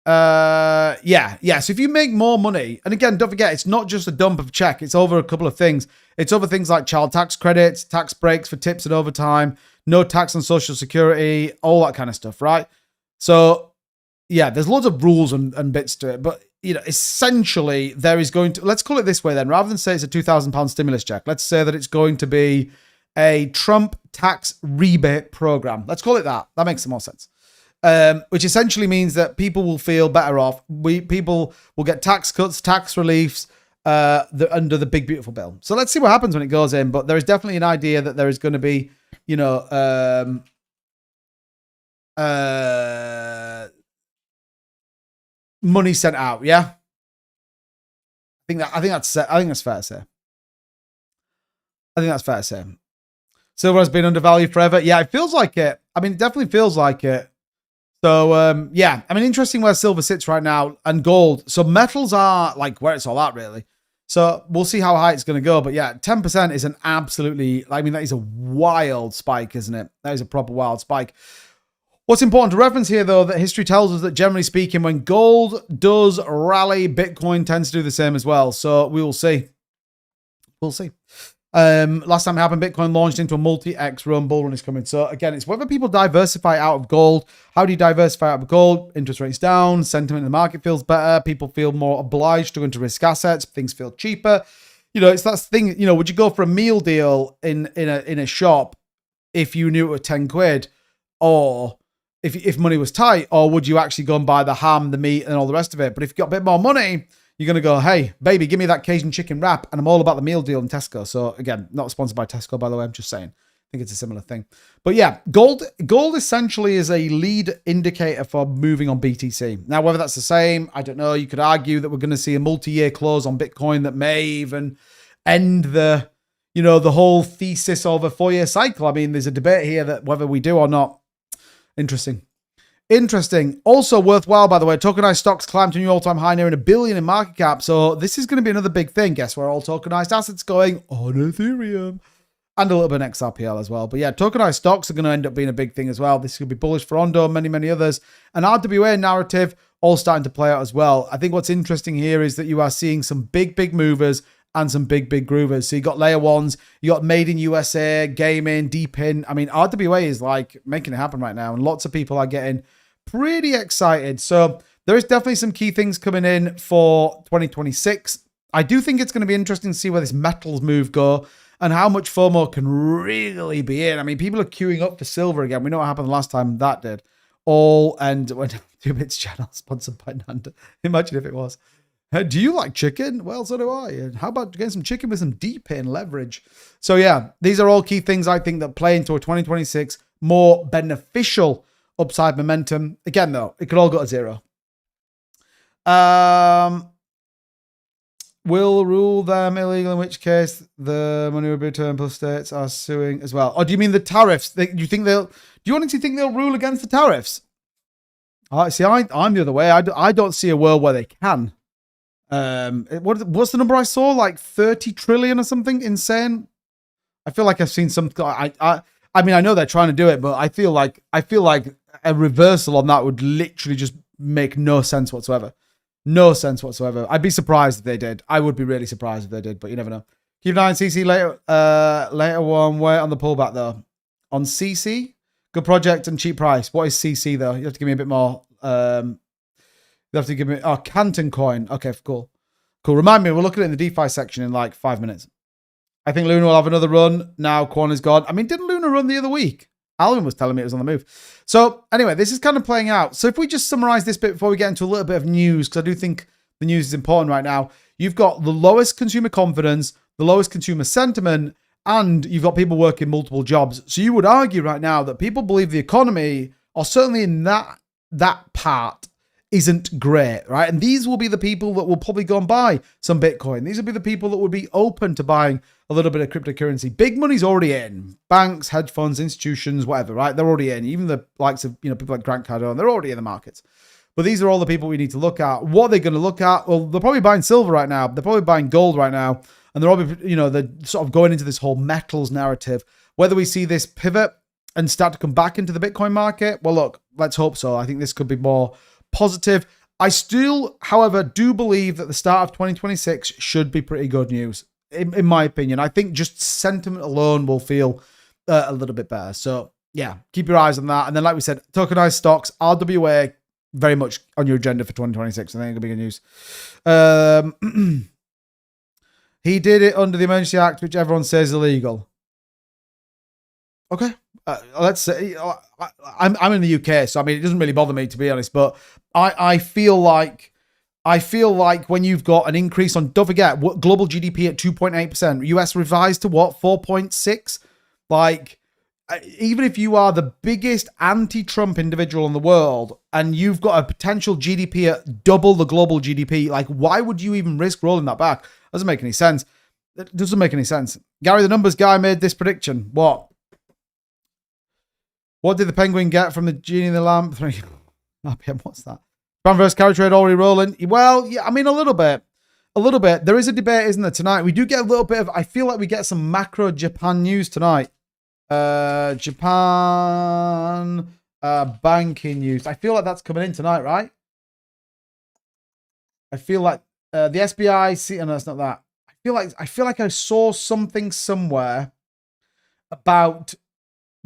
Yeah. So if you make more money, and again, don't forget, it's not just a dump of check. It's over a couple of things. It's over things like child tax credits, tax breaks for tips and overtime, no tax on social security, all that kind of stuff, right? So, yeah, there's loads of rules and bits to it. But, you know, essentially, there is going to... Let's call it this way then. Rather than say it's a £2,000 stimulus check, let's say that it's going to be a Trump tax rebate program. Let's call it that. That makes some more sense. Which essentially means that people will feel better off. People will get tax cuts, tax reliefs under the big, beautiful bill. So let's see what happens when it goes in. But there is definitely an idea that there is going to be, you know... money sent out, yeah. I think that's fair to say. I think that's fair to say. Silver has been undervalued forever. Yeah, it feels like it. I mean, it definitely feels like it. So yeah, I mean, interesting where silver sits right now and gold. So metals are like where it's all at, really. So we'll see how high it's going to go. But yeah, 10% is an absolutely, I mean, that is a wild spike, isn't it? That is a proper wild spike. What's important to reference here, though, that history tells us that generally speaking, when gold does rally, Bitcoin tends to do the same as well. So we will see. We'll see. Last time it happened, Bitcoin launched into a multi-X run. Bull run is coming. So again, it's whether people diversify out of gold. How do you diversify out of gold? Interest rates down. Sentiment in the market feels better. People feel more obliged to go into risk assets. Things feel cheaper. You know, it's that thing. You know, would you go for a meal deal in a shop if you knew it was 10 quid, or if money was tight, or would you actually go and buy the ham, the meat, and all the rest of it? But if you've got a bit more money, you're going to go, hey, baby, give me that Cajun chicken wrap, and I'm all about the meal deal in Tesco. So again, not sponsored by Tesco, by the way. I'm just saying. I think it's a similar thing. But yeah, gold essentially is a lead indicator for moving on BTC. Now, whether that's the same, I don't know. You could argue that we're going to see a multi-year close on Bitcoin that may even end the whole thesis of a 4-year cycle. I mean, there's a debate here that whether we do or not. Interesting. Also worthwhile, by the way, tokenized stocks climbed to a new all-time high, nearing $1 billion in market cap. So this is going to be another big thing. Guess where all tokenized assets going? On Ethereum. And a little bit of XRPL as well. But yeah, tokenized stocks are going to end up being a big thing as well. This could be bullish for Ondo, many, many others. And RWA narrative all starting to play out as well. I think what's interesting here is that you are seeing some big, big movers and some big, big groovers. So you got layer ones, you got Made in USA, gaming, deep in. I mean, RWA is like making it happen right now. And lots of people are getting pretty excited. So there is definitely some key things coming in for 2026. I do think it's going to be interesting to see where this metals move go and how much FOMO can really be in. I mean, people are queuing up for silver again. We know what happened the last time that did. And when 2Bits channel sponsored by Nanda. Imagine if it was. Do you like chicken? Well, so do I. And how about getting some chicken with some deep in leverage? So yeah, these are all key things I think that play into a 2026 more beneficial upside momentum. Again, though, it could all go to zero. Will rule them illegal, in which case the money will be returned plus states are suing as well. Or do you mean the tariffs? Do you honestly think they'll rule against the tariffs? See, I'm the other way. I don't see a world where they can. What's the number I saw? Like 30 trillion or something insane. I feel like I've seen some. I mean, I know they're trying to do it, but I feel like a reversal on that would literally just make no sense whatsoever. No sense whatsoever. I'd be surprised if they did. I would be really surprised if they did, but you never know. Keep an eye on CC later. Later one. Wait on the pullback though. On CC, good project and cheap price. What is CC though? You have to give me a bit more. You have to give me, Canton coin. Okay, cool. Cool. Remind me, we'll look at it in the DeFi section in like 5 minutes. I think Luna will have another run. Now Quan is gone. I mean, didn't Luna run the other week? Alvin was telling me it was on the move. So anyway, this is kind of playing out. So if we just summarize this bit before we get into a little bit of news, because I do think the news is important right now. You've got the lowest consumer confidence, the lowest consumer sentiment, and you've got people working multiple jobs. So you would argue right now that people believe the economy, or certainly in that part, isn't great, right? And these will be the people that will probably go and buy some Bitcoin. These will be the people that would be open to buying a little bit of cryptocurrency. Big money's already in. Banks, hedge funds, institutions, whatever, right? They're already in. Even the likes of, people like Grant Cardone, they're already in the markets. But these are all the people we need to look at. What are they going to look at? Well, they're probably buying silver right now. They're probably buying gold right now. And they're all, they're sort of going into this whole metals narrative. Whether we see this pivot and start to come back into the Bitcoin market, well, look, let's hope so. I think this could be more positive. I still, however, do believe that the start of 2026 should be pretty good news, in my opinion. I think just sentiment alone will feel a little bit better. So, yeah, keep your eyes on that. And then, like we said, tokenized stocks, RWA, very much on your agenda for 2026. I think it'll be good news. He did it under the Emergency Act, which everyone says is illegal. Okay. Let's say I'm in the UK, so I mean it doesn't really bother me, to be honest. But I feel like when you've got an increase on, don't forget, what global GDP at 2.8%, US revised to what, 4.6. Like, even if you are the biggest anti-Trump individual in the world and you've got a potential GDP at double the global GDP, like why would you even risk rolling that back? Doesn't make any sense. It doesn't make any sense. Gary, the numbers guy, made this prediction. What did the penguin get from the genie in the lamp? 3 RPM, what's that? Japan versus carry trade already rolling. Well, yeah, I mean, a little bit. There is a debate, isn't there, tonight? We do get a little bit of, I feel like we get some macro Japan news tonight. Japan banking news. I feel like that's coming in tonight, right? I feel like the SBI, no, it's not that. I feel like I saw something somewhere about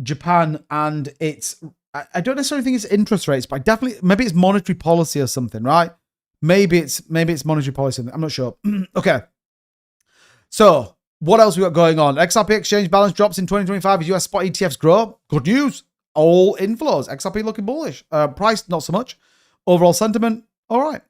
Japan and its, I don't necessarily think it's interest rates, but maybe it's monetary policy or something, right? Maybe it's monetary policy. I'm not sure. Okay. So what else we got going on? XRP exchange balance drops in 2025 as US spot ETFs grow. Good news. All inflows. XRP looking bullish. Price, not so much. Overall sentiment, all right.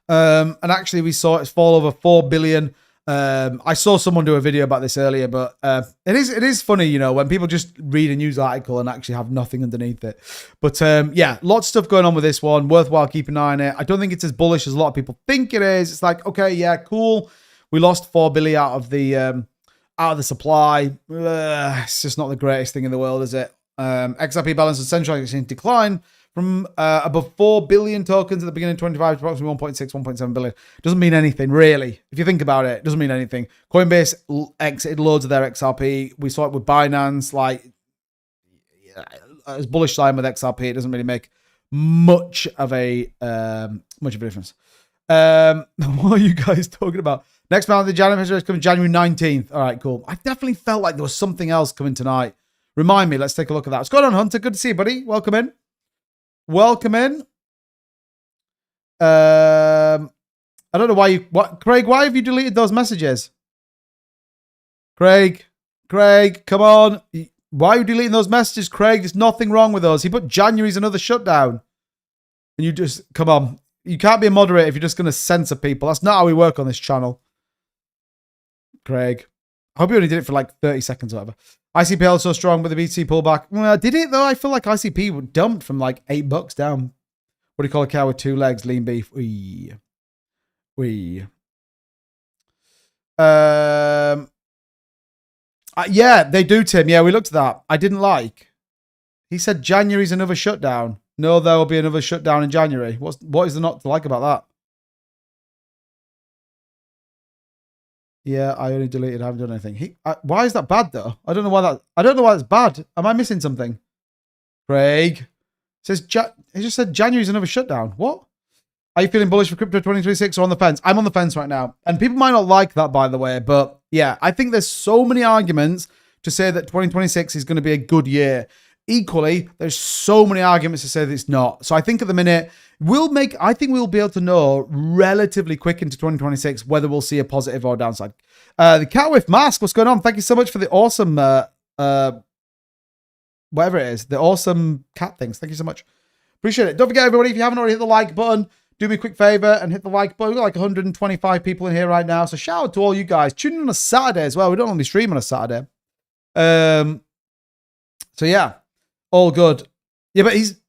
And actually we saw it fall over 4 billion. I saw someone do a video about this earlier, but it is funny, when people just read a news article and actually have nothing underneath it. But yeah, lots of stuff going on with this one. Worthwhile keeping an eye on it. I don't think it's as bullish as a lot of people think it is. It's like, okay, yeah, cool. We lost 4 billion out of the supply. It's just not the greatest thing in the world, is it? XRP balance and central exchange decline from above 4 billion tokens at the beginning of 25 to approximately 1.6, 1.7 billion. Doesn't mean anything, really. If you think about it, it doesn't mean anything. Coinbase exited loads of their XRP. We saw it with Binance. Like, as bullish sign with XRP, it doesn't really make much of a difference. What are you guys talking about? Next month, the January is coming January 19th. All right, cool. I definitely felt like there was something else coming tonight. Remind me. Let's take a look at that. What's going on, Hunter? Good to see you, buddy. Welcome in. Welcome in. I don't know why you... Craig, why have you deleted those messages? Craig, come on. Why are you deleting those messages, Craig? There's nothing wrong with those. He put January's another shutdown. And you just... Come on. You can't be a moderator if you're just going to censor people. That's not how we work on this channel. Craig. I hope you only did it for like 30 seconds or whatever. ICPL is so strong, but the BTC pullback. Well, did it though? I feel like ICP dumped from like $8 down. What do you call a cow with 2 legs? Lean beef. Yeah, they do, Tim. Yeah, we looked at that. I didn't like. He said January's another shutdown. No, there will be another shutdown in January. What is there not to like about that? Yeah, I only deleted. I haven't done anything. Why is that bad though? I don't know why that's bad. Am I missing something? Craig says he just said January's another shutdown. What? Are you feeling bullish for crypto 2026 or on the fence? I'm on the fence right now. And people might not like that, by the way. But yeah, I think there's so many arguments to say that 2026 is going to be a good year. Equally, there's so many arguments to say that it's not. So I think at the minute, I think we'll be able to know relatively quick into 2026 whether we'll see a positive or downside. The cat with mask, what's going on? Thank you so much for the awesome, whatever it is, the awesome cat things. Thank you so much. Appreciate it. Don't forget, everybody, if you haven't already hit the like button, do me a quick favor and hit the like button. We've got like 125 people in here right now. So shout out to all you guys. Tune in on a Saturday as well. We don't normally stream on a Saturday. So yeah. All good. Yeah, but he's...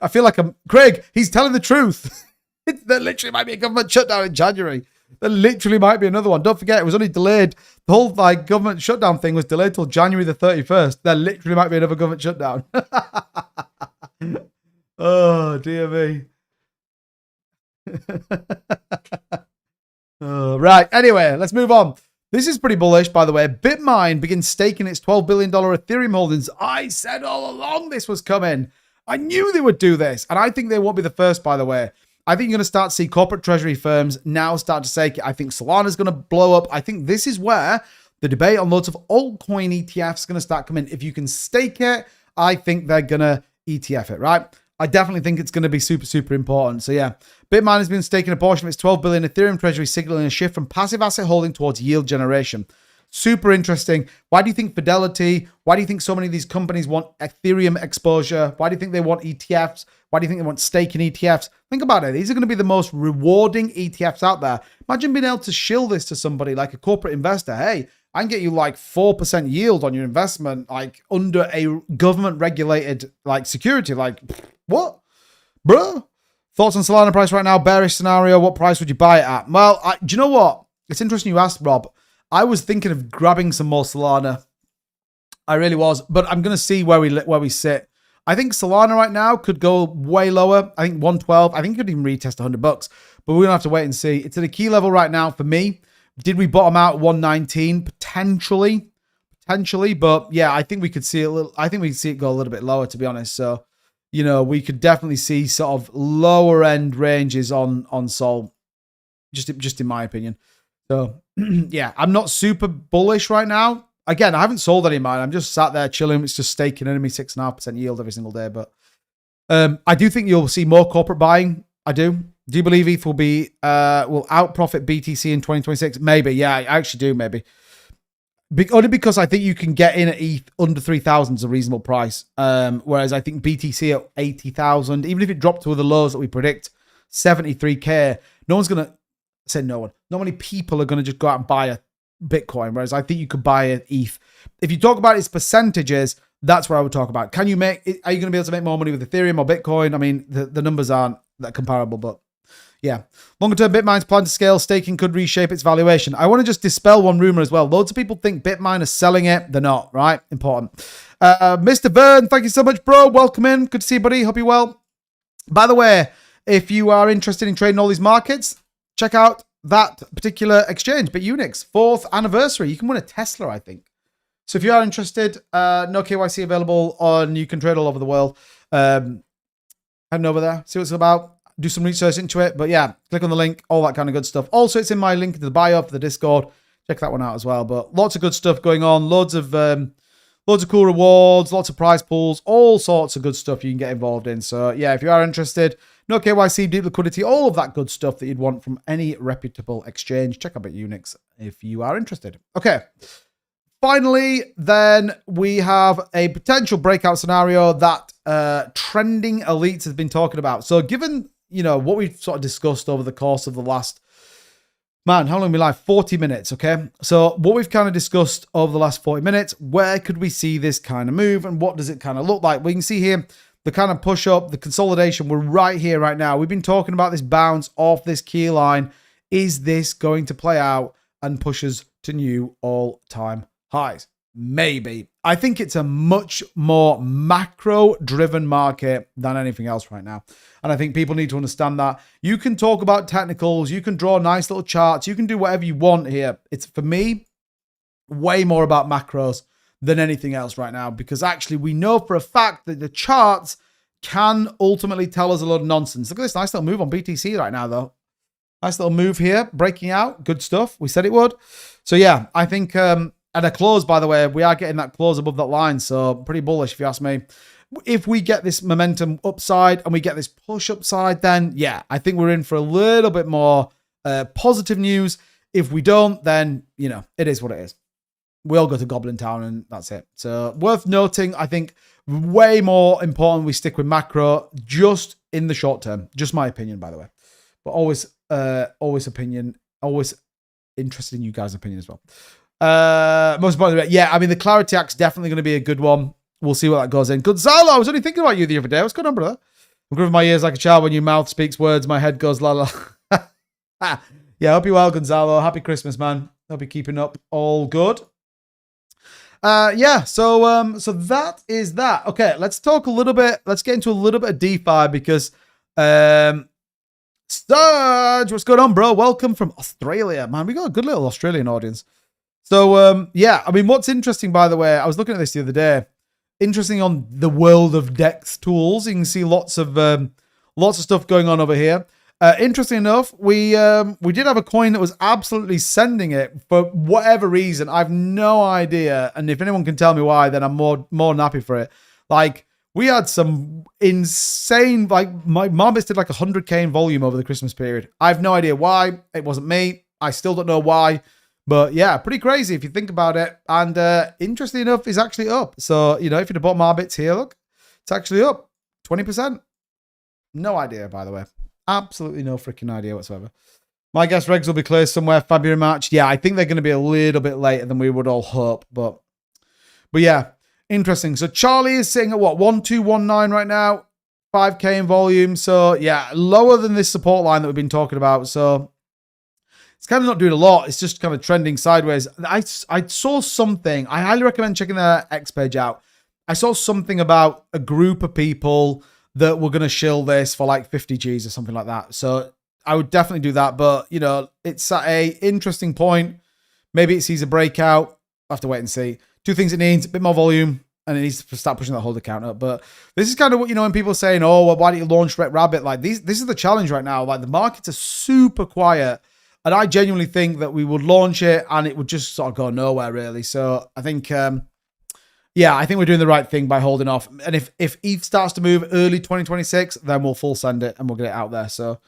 I feel like Craig, he's telling the truth. There literally might be a government shutdown in January. There literally might be another one. Don't forget, it was only delayed. The whole like government shutdown thing was delayed till January the 31st. There literally might be another government shutdown. Oh, dear me. Oh, right. Anyway, let's move on. This is pretty bullish, by the way. Bitmine begins staking its $12 billion Ethereum holdings. I said all along this was coming. I knew they would do this. And I think they won't be the first, by the way. I think you're going to start to see corporate treasury firms now start to stake it. I think Solana's going to blow up. I think this is where the debate on loads of altcoin ETFs is going to start coming. If you can stake it, I think they're going to ETF it, right? I definitely think it's going to be super, super important. So yeah, Bitmine has been staking a portion of its 12 billion Ethereum treasury, signaling a shift from passive asset holding towards yield generation. Super interesting. Why do you think Fidelity? Why do you think so many of these companies want Ethereum exposure? Why do you think they want ETFs? Why do you think they want staking ETFs? Think about it. These are going to be the most rewarding ETFs out there. Imagine being able to shill this to somebody like a corporate investor. Hey, I can get you like 4% yield on your investment, like under a government regulated like security. Like, what? Bro? Thoughts on Solana price right now? Bearish scenario. What price would you buy it at? Well, do you know what? It's interesting you asked, Rob. I was thinking of grabbing some more Solana. I really was, but I'm going to see where we sit. I think Solana right now could go way lower. I think 112. I think it could even retest $100, but we're going to have to wait and see. It's at a key level right now for me. Did we bottom out at 119? Potentially, but yeah, I think we could see it go a little bit lower, to be honest. So, you know, we could definitely see sort of lower end ranges on Sol, just in my opinion. So yeah, I'm not super bullish right now. Again, I haven't sold any of mine. I'm just sat there chilling. It's just staking enemy 6.5% yield every single day. But I do think you'll see more corporate buying. I do. Do you believe ETH will out profit BTC in 2026? Maybe. Yeah, I actually do. Maybe. Only because I think you can get in at ETH under 3,000 is a reasonable price. Whereas I think BTC at 80,000, even if it dropped to the lows that we predict, 73K, no one's going to say no one. Not many people are going to just go out and buy a Bitcoin. Whereas I think you could buy an ETH. If you talk about its percentages, that's where I would talk about. Are you going to be able to make more money with Ethereum or Bitcoin? I mean, the numbers aren't that comparable, but yeah. Longer term, Bitmine's plan to scale staking could reshape its valuation. I want to just dispel one rumor as well. Loads of people think Bitmine is selling it. They're not, right? Important. Mr. Vern, thank you so much, bro. Welcome in. Good to see you, buddy. Hope you're well. By the way, if you are interested in trading all these markets, check out that particular exchange, BITUNIX, 4th anniversary. You can win a Tesla, I think. So if you are interested, no KYC available on, you can trade all over the world. Head over there, see what it's about. Do some research into it. But yeah, click on the link, all that kind of good stuff. Also, it's in my link to the bio for the Discord. Check that one out as well. But lots of good stuff going on. Loads of cool rewards, lots of prize pools, all sorts of good stuff you can get involved in. So yeah, if you are interested, no KYC, deep liquidity, all of that good stuff that you'd want from any reputable exchange. Check out BITUNIX if you are interested. Okay. Finally, then we have a potential breakout scenario that Trending Elites has been talking about. So given, you know, what we've sort of discussed over the course of the last, man, how long have we live? 40 minutes, okay? So what we've kind of discussed over the last 40 minutes, where could we see this kind of move and what does it kind of look like? We can see here the kind of push up, the consolidation. We're right here, right now. We've been talking about this bounce off this key line. Is this going to play out and push us to new all-time highs? Maybe. I think it's a much more macro-driven market than anything else right now. And I think people need to understand that. You can talk about technicals, you can draw nice little charts, you can do whatever you want here. It's, for me, way more about macros than anything else right now, because actually we know for a fact that the charts can ultimately tell us a lot of nonsense. Look at this nice little move on BTC right now, though. Nice little move here, breaking out. Good stuff. We said it would. So, yeah, I think... at a close, by the way, we are getting that close above that line, so pretty bullish if you ask me. If we get this momentum upside and we get this push upside, then yeah, I think we're in for a little bit more positive news. If we don't, then, you know, it is what it is. We all go to Goblin Town and that's it. So worth noting, I think way more important we stick with macro just in the short term. Just my opinion, by the way. But always opinion, always interested in you guys' opinion as well. Most importantly, yeah, I mean, the Clarity Act's definitely going to be a good one. We'll see what that goes in. Gonzalo, I was only thinking about you the other day. What's going on, brother? I'm gripping my ears like a child when your mouth speaks words. My head goes la la. Yeah, hope you're well, Gonzalo. Happy Christmas, man. Hope you're keeping up. All good. Yeah, so that is that. Okay, let's talk a little bit. Let's get into a little bit of DeFi because Sturge, what's going on, bro? Welcome from Australia. Man, we got a good little Australian audience. So, yeah, I mean, what's interesting, by the way, I was looking at this the other day. Interesting on the world of DEX tools. You can see lots of stuff going on over here. Interesting enough, we did have a coin that was absolutely sending it for whatever reason. I have no idea. And if anyone can tell me why, then I'm more than happy for it. Like, we had some insane, like, my Marbits did like 100K in volume over the Christmas period. I have no idea why. It wasn't me. I still don't know why. But yeah, pretty crazy if you think about it. And interestingly enough, it's actually up. So, you know, if you'd have bought Marbits here, look, it's actually up 20%. No idea, by the way. Absolutely no freaking idea whatsoever. My guess regs will be clear somewhere February, March. Yeah, I think they're going to be a little bit later than we would all hope. But yeah, interesting. So Charlie is sitting at what? 1219 right now. 5K in volume. So yeah, lower than this support line that we've been talking about. So it's kind of not doing a lot. It's just kind of trending sideways. I saw something. I highly recommend checking their X page out. I saw something about a group of people that were going to shill this for like 50 Gs or something like that. So I would definitely do that. But, you know, it's at a interesting point. Maybe it sees a breakout. I'll have to wait and see. Two things it needs: a bit more volume, and it needs to start pushing that hold account up. But this is kind of what, you know, when people are saying, oh, well, why don't you launch Red Rabbit? Like, this is the challenge right now. Like, the markets are super quiet. And I genuinely think that we would launch it and it would just sort of go nowhere, really. So I think, yeah, I think we're doing the right thing by holding off. And if ETH starts to move early 2026, then we'll full send it and we'll get it out there. So,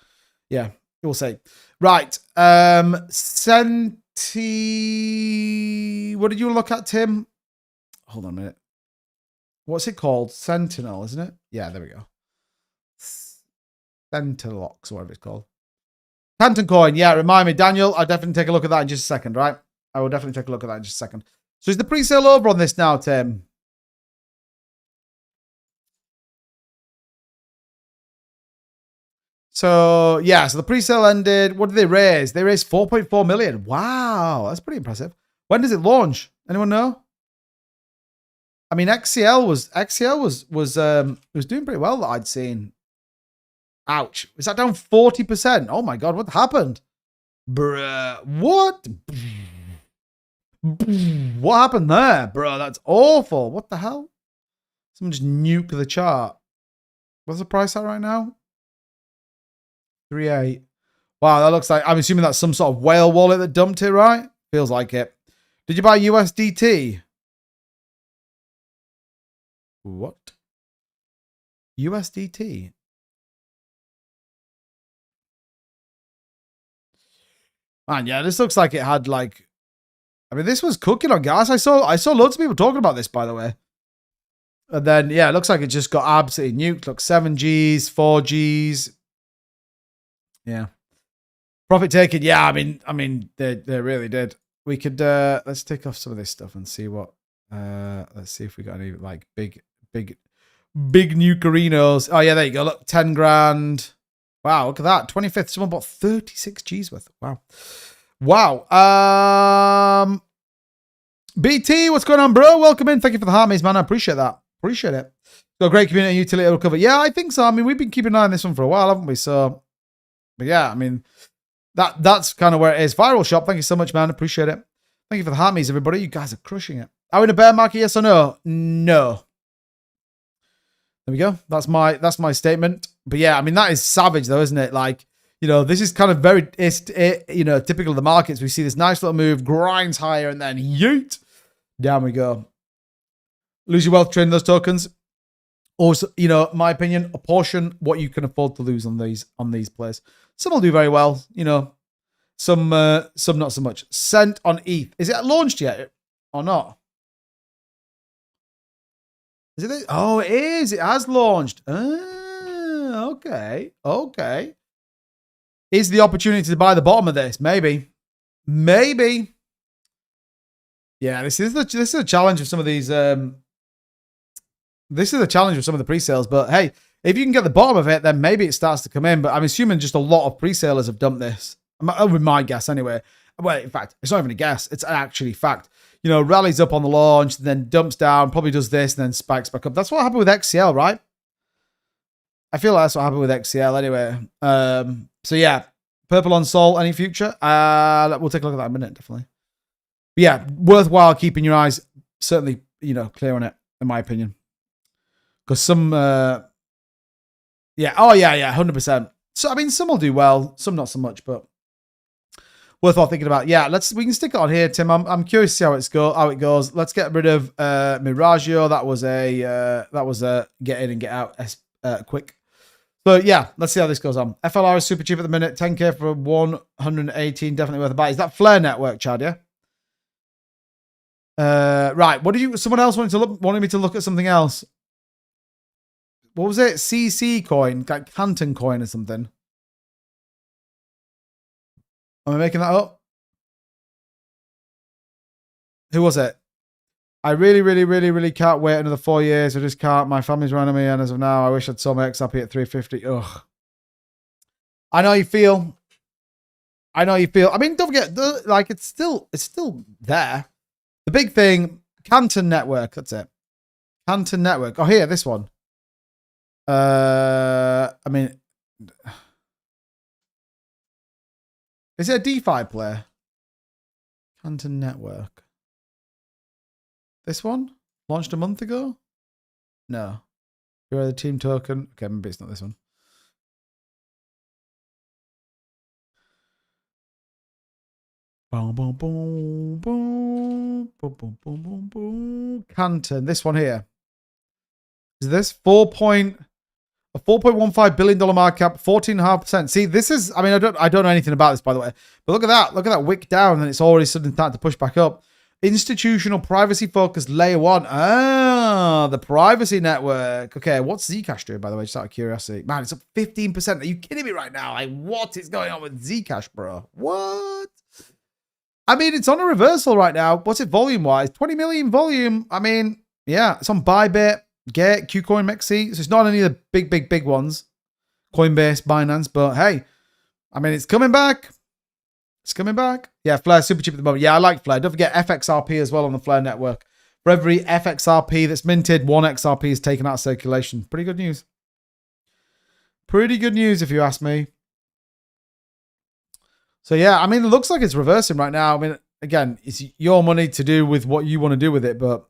yeah, we'll see. Right. Senti... What did you look at, Tim? Hold on a minute. What's it called? Sentinel, isn't it? Yeah, there we go. Sentilox, or whatever it's called. Canton Coin, yeah, remind me, Daniel. I'll definitely take a look at that in just a second, right? I will definitely take a look at that in just a second. So is the pre-sale over on this now, Tim? So, yeah, so the pre-sale ended. What did they raise? They raised 4.4 million. Wow, that's pretty impressive. When does it launch? Anyone know? I mean, XCL was doing pretty well that I'd seen. Ouch. Is that down 40%? Oh my God, what happened? Bruh, what? What happened there? Bro, that's awful. What the hell? Someone just nuke the chart. What's the price at right now? 3.8. Wow, that looks like, I'm assuming that's some sort of whale wallet that dumped it, right? Feels like it. Did you buy USDT? What? USDT? Man, yeah, this looks like it had like, I mean, this was cooking on gas. I saw loads of people talking about this, by the way. And then, yeah, it looks like it just got absolutely nuked. Look, 7Gs, 4Gs. Yeah. Profit taking. Yeah, I mean, they really did. We could, let's take off some of this stuff and see what, let's see if we got any like big nucarinos. Oh yeah, there you go. Look, 10 grand. Wow, look at that. 25th. Someone bought 36 G's worth. Wow. BT, what's going on, bro? Welcome in. Thank you for the harmies, man. I appreciate that. Appreciate it. Got a great community utility to cover. Yeah, I think so. I mean, we've been keeping an eye on this one for a while, haven't we? So, but yeah, I mean, that's kind of where it is. Viral shop. Thank you so much, man. Appreciate it. Thank you for the harmies, everybody. You guys are crushing it. Are we in a bear market? Yes or no? No. There we go. That's my statement. But yeah, I mean, that is savage though, isn't it? Like, you know, this is kind of very, you know, typical of the markets. We see this nice little move, grinds higher, and then yeet, down we go. Lose your wealth trading those tokens. Also, you know, my opinion, apportion what you can afford to lose on these plays. Some will do very well, you know. Some not so much. Cent on ETH. Is it launched yet or not? Is it? Oh, it is. It has launched. Okay. Okay. Is the opportunity to buy the bottom of this? Maybe. Yeah, this is a challenge of some of these. This is a challenge with some of the pre-sales, but hey, if you can get the bottom of it, then maybe it starts to come in. But I'm assuming just a lot of pre-salers have dumped this. With my guess, anyway. Well, in fact, it's not even a guess. It's actually fact. You know, rallies up on the launch, then dumps down, probably does this, and then spikes back up. That's what happened with XCL, right? I feel like that's what happened with XCL anyway. So yeah, purple on Sol, any future? We'll take a look at that in a minute, definitely. But yeah, worthwhile keeping your eyes certainly, you know, clear on it, in my opinion. Because some, yeah, 100%. So I mean, some will do well, some not so much, but worthwhile thinking about. Yeah, we can stick it on here, Tim. I'm curious to see how it goes. Let's get rid of Miragio. That was a get in and get out quick. So yeah, let's see how this goes on. FLR is super cheap at the minute. 10k for 118, definitely worth a buy. Is that Flare Network, Chad? Yeah. Right. What did you? Someone else wanted me to look at something else. What was it? CC coin, like Canton coin or something. Am I making that up? Who was it? I really can't wait another 4 years. I just can't. My family's running me, and as of now, I wish I'd sold my XRP at 350. Ugh. I know you feel. I mean, don't forget, like it's still there. The big thing, Canton Network. That's it. Canton Network. Oh, here, this one. I mean, is it a DeFi player? Canton Network. This one? Launched a month ago? No. You're the team token. Okay, maybe it's not this one. Boom, boom, boom, boom, boom, boom, boom, boom, boom. Canton. This one here. Is this a $4.15 billion market cap, 14.5%. See, this is, I mean, I don't know anything about this, by the way, but look at that. Look at that wick down, and it's already suddenly starting to push back up. Institutional privacy focused layer one. Ah, the privacy network. Okay, what's Zcash doing, by the way, just out of curiosity? Man, it's up 15%. Are you kidding me right now? Like, what is going on with Zcash, bro? What? I mean, it's on a reversal right now. What's it volume-wise? 20 million volume. I mean, yeah, it's on Bybit, Get, KuCoin, Mexi. So it's not any of the big ones. Coinbase, Binance, but hey, I mean, it's coming back. It's coming back. Yeah, Flare, super cheap at the moment. Yeah, I like Flare. Don't forget FXRP as well on the Flare network. For every FXRP that's minted, 1 XRP is taken out of circulation. Pretty good news. Pretty good news, if you ask me. So yeah, I mean, it looks like it's reversing right now. I mean, again, it's your money to do with what you want to do with it, but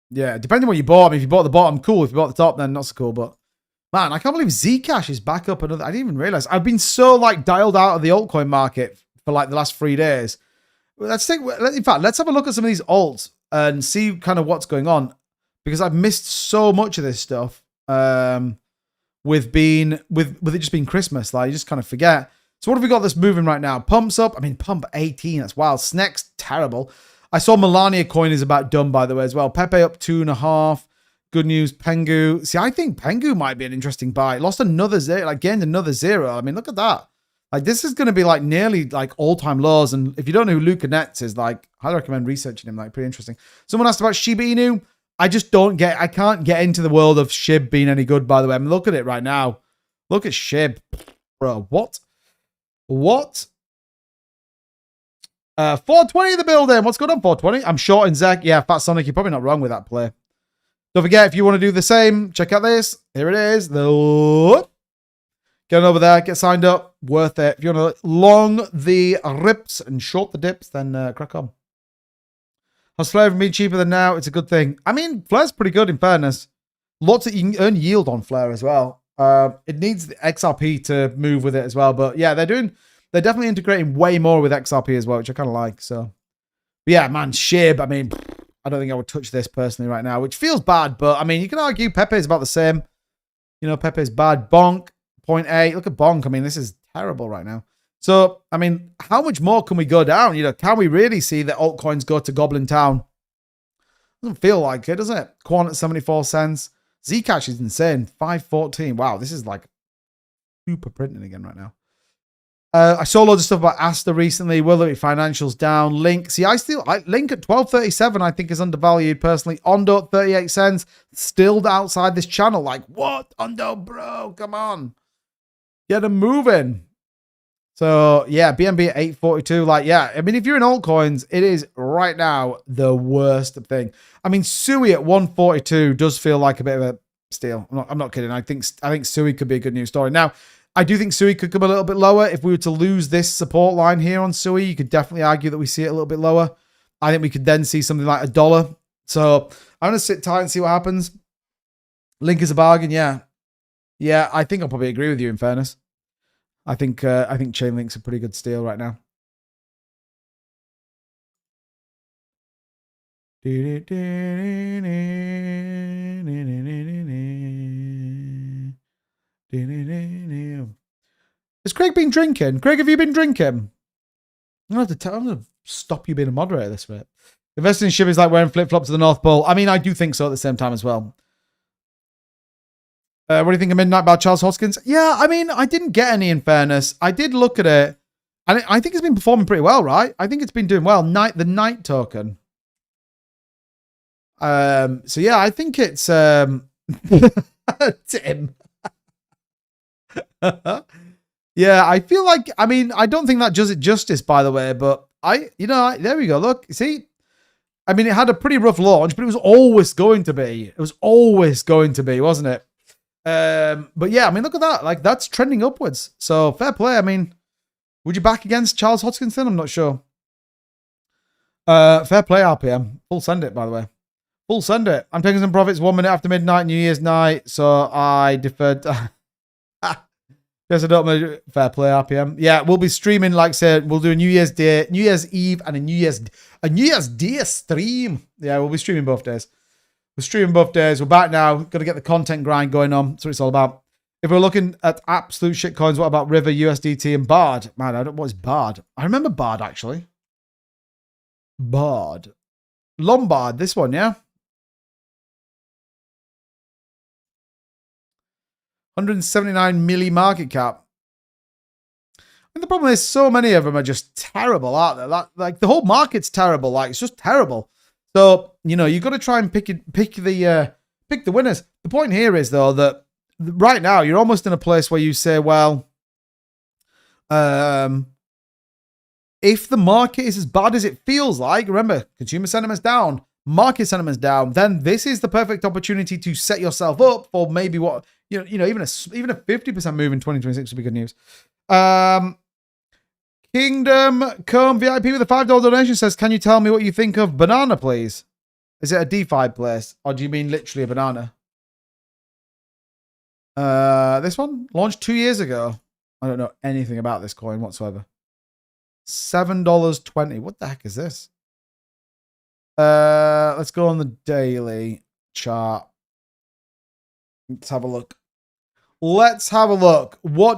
yeah, depending on what you bought. I mean, if you bought the bottom, cool. If you bought the top, then not so cool. But man, I can't believe Zcash is back up another. I didn't even realize. I've been so like dialed out of the altcoin market for like the last 3 days. Let's have a look at some of these alts and see kind of what's going on, because I've missed so much of this stuff. With it just being Christmas, like you just kind of forget. So what have we got that's moving right now? Pumps up. I mean, pump 18. That's wild. Snex, terrible. I saw Melania coin is about done, by the way, as well. Pepe up 2.5. Good news, Pengu. See, I think Pengu might be an interesting buy. Lost another zero, like gained another 0. I mean, look at that. Like, this is going to be like nearly like all-time lows. And if you don't know who Luca Netz is, like, highly recommend researching him. Like, pretty interesting. Someone asked about Shiba Inu. I can't get into the world of SHIB being any good, by the way. I mean, look at it right now. Look at SHIB. Bro, what? What? 420 in the building. What's going on, 420? I'm short in Zek. Yeah, Fat Sonic, you're probably not wrong with that play. Don't forget, if you want to do the same, check out this. Here it is. Get on over there. Get signed up. Worth it. If you want to long the rips and short the dips, then crack on. Has Flare ever been cheaper than now? It's a good thing. I mean, Flare's pretty good, in fairness. Lots of, you can earn yield on Flare as well. It needs the XRP to move with it as well. But yeah, they're definitely integrating way more with XRP as well, which I kind of like. So, but yeah, man, SHIB. I mean, I don't think I would touch this personally right now, which feels bad. But I mean, you can argue Pepe is about the same. You know, Pepe is bad. Bonk, 0.8. Look at Bonk. I mean, this is terrible right now. So, I mean, how much more can we go down? You know, can we really see that altcoins go to Goblin Town? Doesn't feel like it, does it? Quant at 74 cents. Zcash is insane. 514. Wow, this is like super printing again right now. I saw loads of stuff about Asta recently. Will there be financials down? Link. See, Link at 12.37 I think is undervalued personally. Ondo at 38 cents. Still outside this channel. Like, what? Ondo, bro, come on. Get them moving. So, yeah, BNB at 842. Like, yeah, I mean, if you're in altcoins, it is right now the worst thing. I mean, Sui at 142 does feel like a bit of a steal. I'm not kidding. I think Sui could be a good news story. Now, I do think Sui could come a little bit lower. If we were to lose this support line here on Sui, you could definitely argue that we see it a little bit lower. I think we could then see something like $1. So I'm going to sit tight and see what happens. Link is a bargain, yeah. Yeah, I think I'll probably agree with you in fairness. I think Chainlink's a pretty good steal right now. Has Craig been drinking? Craig, have you been drinking? I'm going to stop you being a moderator this way. Investing in SHIB is like wearing flip-flops to the North Pole. I mean, I do think so at the same time as well. What do you think of Midnight by Charles Hoskins? Yeah, I mean, I didn't get any in fairness. I did look at it, and I think it's been performing pretty well, right? I think it's been doing well. The Night token. So yeah, I think it's Tim. Yeah, I feel like, I mean, I don't think that does it justice, by the way, but there we go. Look, see, I mean, it had a pretty rough launch, but it was always going to be. It was always going to be, wasn't it? But yeah, I mean, look at that. Like, that's trending upwards. So fair play. I mean, would you back against Charles Hodgkinson? I'm not sure. Fair play, RPM. Full send it, by the way. Full send it. I'm taking some profits 1 minute after midnight, New Year's night. So I deferred. Yes, I don't know. Fair play, RPM. Yeah, we'll be streaming, like I said, we'll do a New Year's Day, New Year's Eve, and a New Year's Day stream. Yeah, we'll be streaming both days. We're streaming both days. We're back now. Got to get the content grind going on. That's what it's all about. If we're looking at absolute shit coins, what about River, USDT, and Bard? Man, I don't know what is Bard. I remember Bard, actually. Bard. Lombard, this one, yeah? 179 milli market cap. And the problem is so many of them are just terrible, aren't they? Like the whole market's terrible. Like, it's just terrible. So, you know, you've got to try and pick the winners. The point here is, though, that right now you're almost in a place where you say, well, if the market is as bad as it feels like, remember, consumer sentiment's down, market sentiment's down, then this is the perfect opportunity to set yourself up for maybe what, you know, even a 50% move in 2026 would be good news. Kingdom Come VIP with a $5 donation says, can you tell me what you think of Banana, please? Is it a DeFi place? Or do you mean literally a banana? This one launched 2 years ago. I don't know anything about this coin whatsoever. $7.20. What the heck is this? Let's go on the daily chart. Let's have a look. What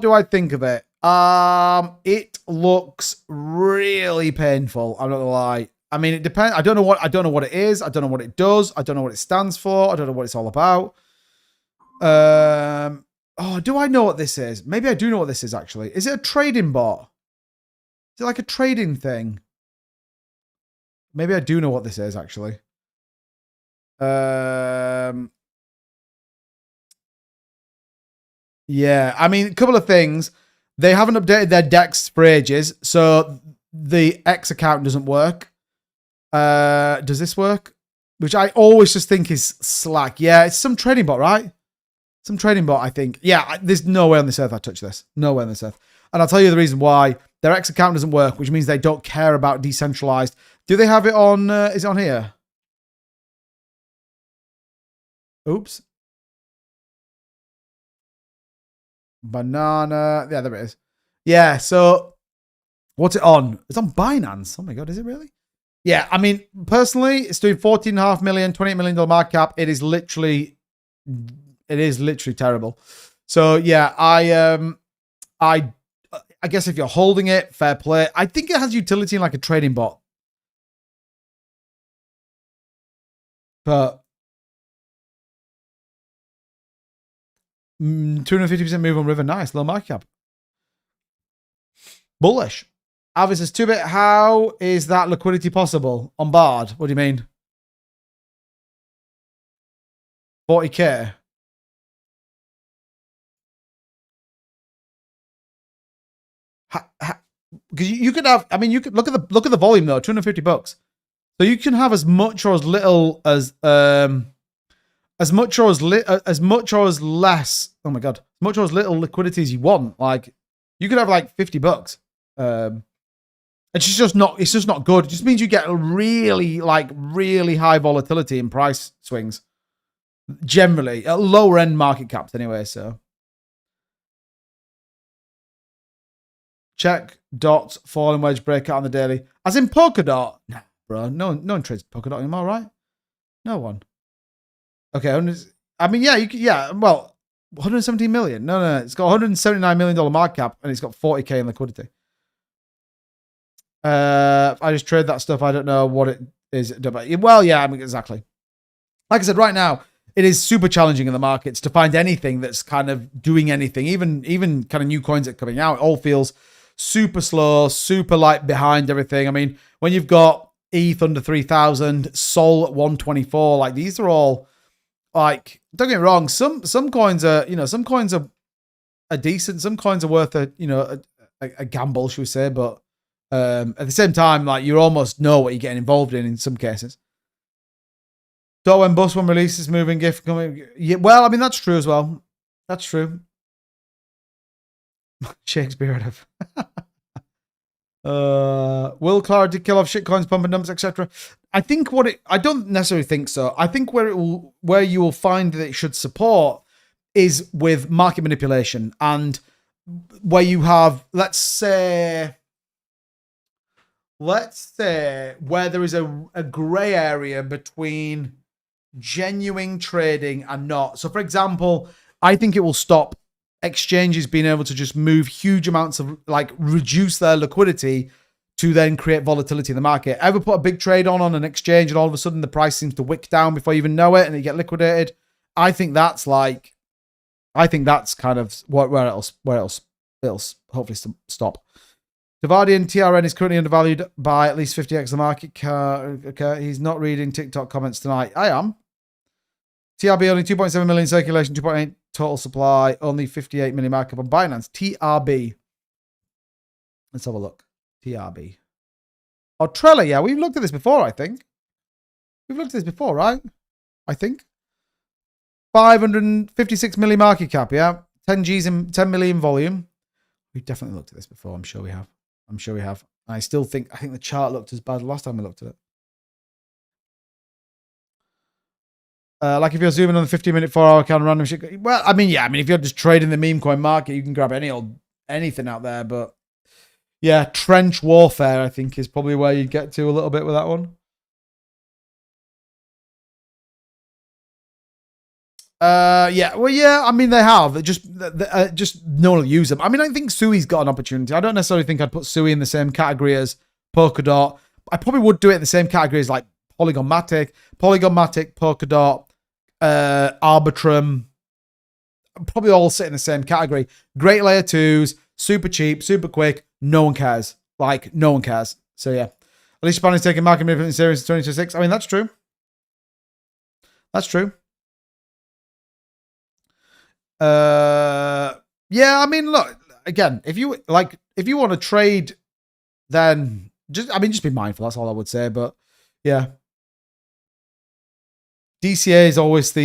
do I think of it? It looks really painful. I'm not gonna lie. I mean, it depends. I don't know what it is. I don't know what it does. I don't know what it stands for. I don't know what it's all about. Oh, do I know what this is? Maybe I do know what this is actually. Is it a trading bot? Is it like a trading thing? Maybe I do know what this is actually. Yeah, I mean, a couple of things. They haven't updated their DEX for ages, so the X account doesn't work. Does this work? Which I always just think is slack. Yeah, it's some trading bot, right? Some trading bot, I think. Yeah, there's no way on this earth I touch this. No way on this earth. And I'll tell you the reason why. Their X account doesn't work, which means they don't care about decentralized. Do they have it on, is it on here? Oops. Banana. Yeah, there it is. Yeah, so what's it on? It's on Binance. Oh my God, is it really? Yeah, I mean, personally, it's doing $14.5 million, $28 million market cap. It is literally terrible. So yeah, I guess if you're holding it, fair play. I think it has utility in like a trading bot. But 250% move on River. Nice. Low market cap. Bullish. Alvis says 2-bit. How is that liquidity possible on Bard? What do you mean? 40K. Because you could have, I mean, you could look at the volume though, $250. So you can have as much or as little as much or as less. Oh my God, as much or as little liquidity as you want. Like you could have like $50. It's just not good. It just means you get really high volatility in price swings. Generally, at lower end market caps anyway. So check dots falling wedge breakout on the daily. As in Polkadot. Nah, bro. No one trades Polkadot anymore, right? No one. Okay, I mean, yeah, well, 117 million. No, it's got $179 million market cap and it's got 40K in liquidity. I just trade that stuff. I don't know what it is. Well, yeah, I mean, exactly. Like I said, right now, it is super challenging in the markets to find anything that's kind of doing anything. Even kind of new coins that are coming out, it all feels super slow, super like behind everything. I mean, when you've got ETH under 3,000, Sol at 124, like these are all like, don't get me wrong, some coins are, some coins are decent, some coins are worth a gamble, should we say, but at the same time, like you almost know what you're getting involved in some cases. So when Bus One releases moving gift coming, yeah, well, I mean that's true as well. That's true. Shakespeare. Will clarity kill off shitcoins, pump and dumps, etc. I think I don't necessarily think so. I think where you will find that it should support is with market manipulation and where you have, let's say where there is a gray area between genuine trading and not. So for example, I think it will stop exchanges being able to just move huge amounts of, like, reduce their liquidity to then create volatility in the market. Ever put a big trade on an exchange and all of a sudden the price seems to wick down before you even know it and you get liquidated? I think that's kind of where it'll hopefully stop. Devardian TRN is currently undervalued by at least 50x the market. Okay, he's not reading TikTok comments tonight. I am. TRB only 2.7 million circulation, 2.8 total supply, only 58 million markup on Binance. TRB. Let's have a look. TRB. Oh, Trello, yeah, we've looked at this before, I think. We've looked at this before, right? I think. 556 million market cap, yeah. 10 G's and 10 million volume. We've definitely looked at this before. I'm sure we have. I think the chart looked as bad last time we looked at it. Like if you're zooming on the 15-minute, 4-hour count random shit. Well, I mean, yeah. I mean, if you're just trading the meme coin market, you can grab anything out there. But yeah, trench warfare, I think, is probably where you'd get to a little bit with that one. Yeah. Well, yeah. I mean, they have. Just no one will use them. I mean, I think Sui's got an opportunity. I don't necessarily think I'd put Sui in the same category as Polkadot. I probably would do it in the same category as like Polygon Matic, Polkadot, Arbitrum. Probably all sit in the same category. Great layer 2s, super cheap, super quick. No one cares. Like, no one cares. So, yeah. Alicia Pan is taking market movement serious in 2026. I mean, that's true. That's true. Yeah, I mean, look, again, if you want to trade, then just be mindful. That's all I would say. But, yeah. DCA is always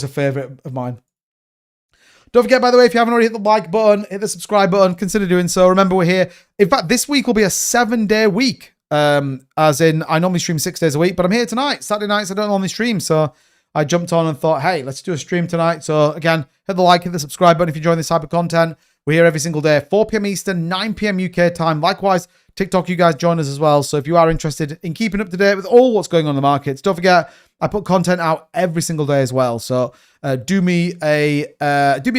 a favorite of mine. Don't forget, by the way, if you haven't already hit the like button, hit the subscribe button, consider doing so. Remember, we're here. In fact, this week will be a 7-day week. As in, I normally stream 6 days a week, but I'm here tonight. Saturday nights, I don't normally stream. So I jumped on and thought, hey, let's do a stream tonight. So again, hit the like, hit the subscribe button if you enjoy this type of content. We're here every single day, 4 p.m. Eastern, 9 p.m. UK time. Likewise, TikTok, you guys join us as well. So if you are interested in keeping up to date with all what's going on in the markets, don't forget, I put content out every single day as well. So do me a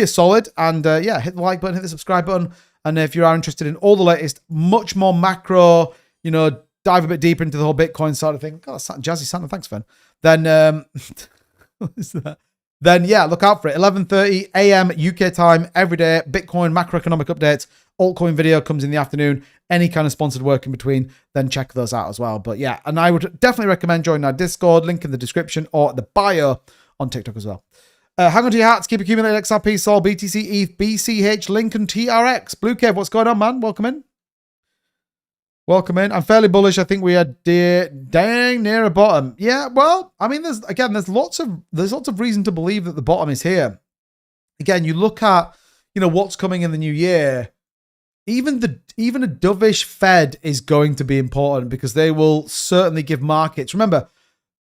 solid and yeah, hit the like button, hit the subscribe button. And if you are interested in all the latest, much more macro, dive a bit deeper into the whole Bitcoin side of thing. God, that's jazzy Santa. Thanks, Fen. Then what is that? Then yeah, look out for it. 11:30 a.m. UK time every day. Bitcoin macroeconomic updates. Altcoin video comes in the afternoon. Any kind of sponsored work in between, then check those out as well. But yeah, and I would definitely recommend joining our Discord. Link in the description or the bio on TikTok as well. Hang on to your hats. Keep accumulating XRP, Sol, BTC, ETH, BCH, Lincoln, TRX. Blue Cave, what's going on, man? Welcome in. Welcome in. I'm fairly bullish. I think we are dang near a bottom. Yeah, well, I mean, there's lots of reason to believe that the bottom is here. Again, you look at, what's coming in the new year. Even a dovish Fed is going to be important because they will certainly give markets. Remember,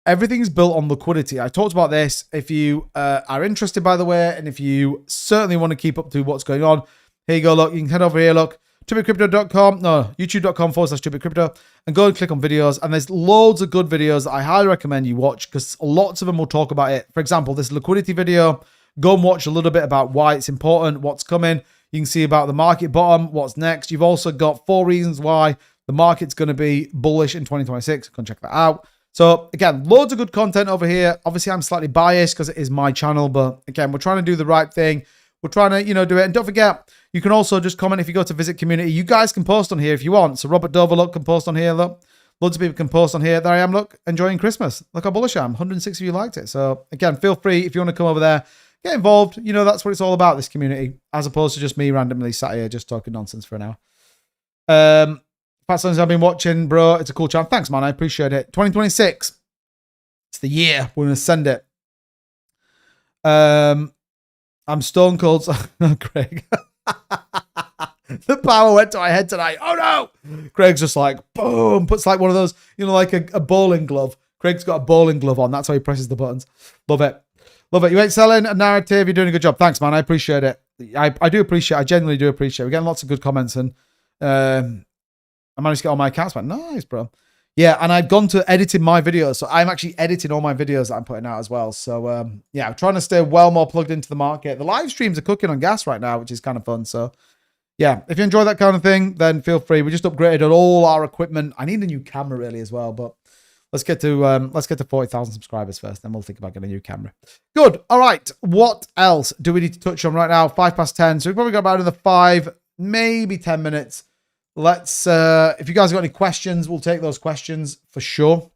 everything's built on liquidity. I talked about this. If you are interested, by the way, and if you certainly want to keep up to what's going on, here you go. Look, you can head over here. Look. youtube.com/stupidcrypto, and go and click on videos. And there's loads of good videos that I highly recommend you watch because lots of them will talk about it. For example, this liquidity video, go and watch a little bit about why it's important, what's coming. You can see about the market bottom, what's next. You've also got 4 reasons why the market's going to be bullish in 2026. Go and check that out. So again, loads of good content over here. Obviously, I'm slightly biased because it is my channel, but again, we're trying to do the right thing. We're trying to, do it. And don't forget, you can also just comment if you go to visit community. You guys can post on here if you want. So Robert Dover, look, can post on here. Look, loads of people can post on here. There I am, look, enjoying Christmas. Look how bullish I am. 106 of you liked it. So again, feel free if you want to come over there, get involved. That's what it's all about, this community, as opposed to just me randomly sat here just talking nonsense for an hour. Fat Sons I've been watching, bro. It's a cool channel. Thanks, man. I appreciate it. 2026. It's the year. We're going to send it. I'm stone cold. Craig. The power went to my head tonight. Oh no! Craig's just like, boom, puts like one of those, like a bowling glove. Craig's got a bowling glove on. That's how he presses the buttons. Love it. Love it. You ain't selling a narrative. You're doing a good job. Thanks, man. I appreciate it. I do appreciate it. I genuinely do appreciate it. We're getting lots of good comments and I managed to get all my accounts back. Nice, bro. Yeah, and I've gone to editing my videos. So I'm actually editing all my videos that I'm putting out as well. So, yeah, I'm trying to stay well more plugged into the market. The live streams are cooking on gas right now, which is kind of fun. So, yeah, if you enjoy that kind of thing, then feel free. We just upgraded all our equipment. I need a new camera really as well, but let's get to 40,000 subscribers first. Then we'll think about getting a new camera. Good. All right. What else do we need to touch on right now? 10:05. So we've probably got about another 5, maybe 10 minutes. Let's, if you guys have got any questions, we'll take those questions for sure.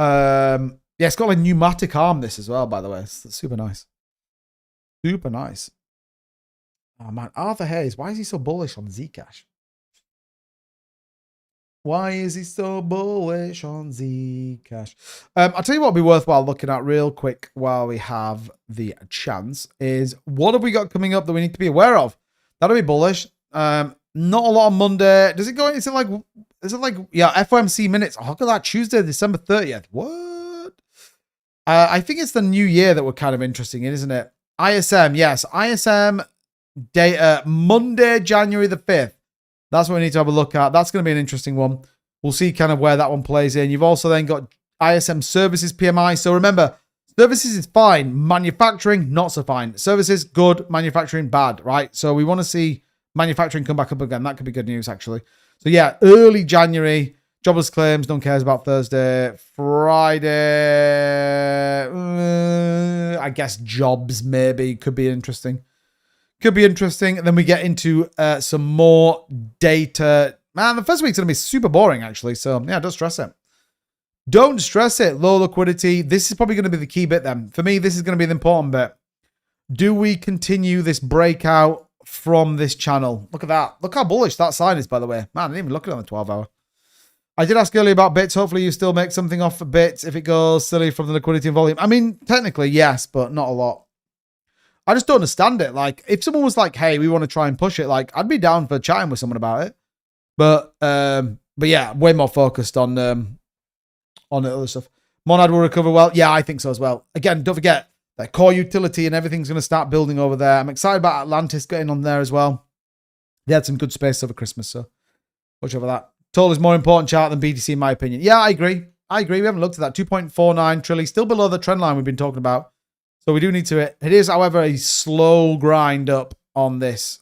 Yeah, it's got like pneumatic arm, this as well, by the way. It's super nice. Super nice. Oh man, Arthur Hayes, why is he so bullish on Zcash? Why is he so bullish on Zcash? I'll tell you what would be worthwhile looking at real quick while we have the chance is what have we got coming up that we need to be aware of? That'll be bullish. Not a lot on Monday. Does it go? Is it like, yeah, FOMC minutes? Oh, look at that. Tuesday, December 30th. What? I think it's the new year that we're kind of interesting in, isn't it? ISM, yes. ISM data, Monday, January the 5th. That's what we need to have a look at. That's going to be an interesting one. We'll see kind of where that one plays in. You've also then got ISM services PMI. So remember, services is fine. Manufacturing, not so fine. Services, good. Manufacturing, bad, right? So we want to see manufacturing come back up again. That could be good news, actually. So yeah, early January, jobless claims, no one cares about Thursday. Friday, I guess jobs maybe could be interesting. Could be interesting. And then we get into some more data. Man, the first week's going to be super boring, actually. So yeah, don't stress it. Don't stress it. Low liquidity. This is probably going to be the key bit then. For me, this is going to be the important bit. Do we continue this breakout from this channel? Look at that. Look how bullish that sign is, by the way. Man, I didn't even look at it on the 12-hour. I did ask earlier about bits. Hopefully you still make something off of bits if it goes silly from the liquidity and volume. I mean, technically, yes, but not a lot. I just don't understand it. Like, if someone was like, hey, we want to try and push it, like, I'd be down for chatting with someone about it. But yeah, way more focused on the other stuff. Monad will recover well. Yeah, I think so as well. Again, don't forget that core utility and everything's going to start building over there. I'm excited about Atlantis getting on there as well. They had some good space over Christmas, so watch over that. Total is more important chart than BTC in my opinion. Yeah, I agree. I agree. We haven't looked at that. 2.49 trillion, still below the trend line we've been talking about. So we do need to. It is, however, a slow grind up on this.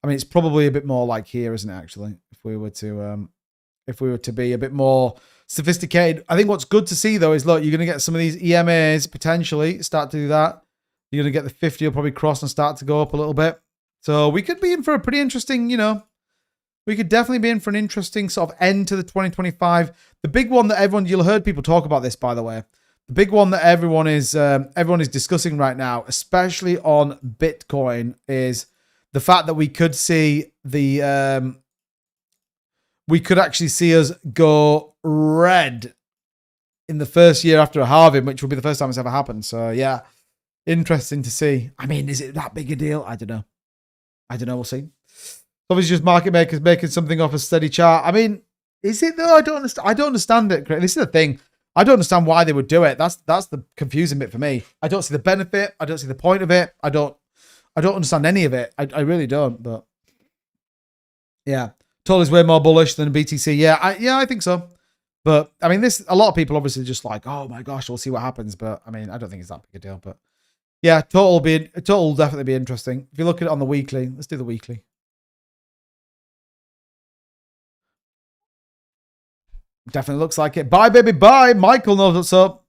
I mean, it's probably a bit more like here, isn't it? Actually, if we were to be a bit more sophisticated, I think what's good to see though is look, you're going to get some of these EMAs potentially start to do that. You're going to get the 50 will probably cross and start to go up a little bit. So we could be in for a pretty interesting, we could definitely be in for an interesting sort of end to the 2025. The big one that you'll heard people talk about this, by the way. The big one that everyone is discussing right now, especially on Bitcoin, is the fact that we could see we could actually see us go red in the first year after a halving, which will be the first time it's ever happened. So yeah, interesting to see. I mean, is it that big a deal? I don't know. We'll see. Obviously, just market makers making something off a steady chart. I mean, is it though? I don't understand it. This is the thing. I don't understand why they would do it. That's the confusing bit for me. I don't see the benefit. I don't see the point of it. I don't understand any of it. I really don't. But yeah, Total is way more bullish than BTC. Yeah, I think so. But I mean, a lot of people obviously just like, oh my gosh, we'll see what happens. But I mean, I don't think it's that big a deal. But yeah, Total will definitely be interesting. If you look at it on the weekly, let's do the weekly. Definitely looks like it. Bye, baby, bye. Michael knows what's up.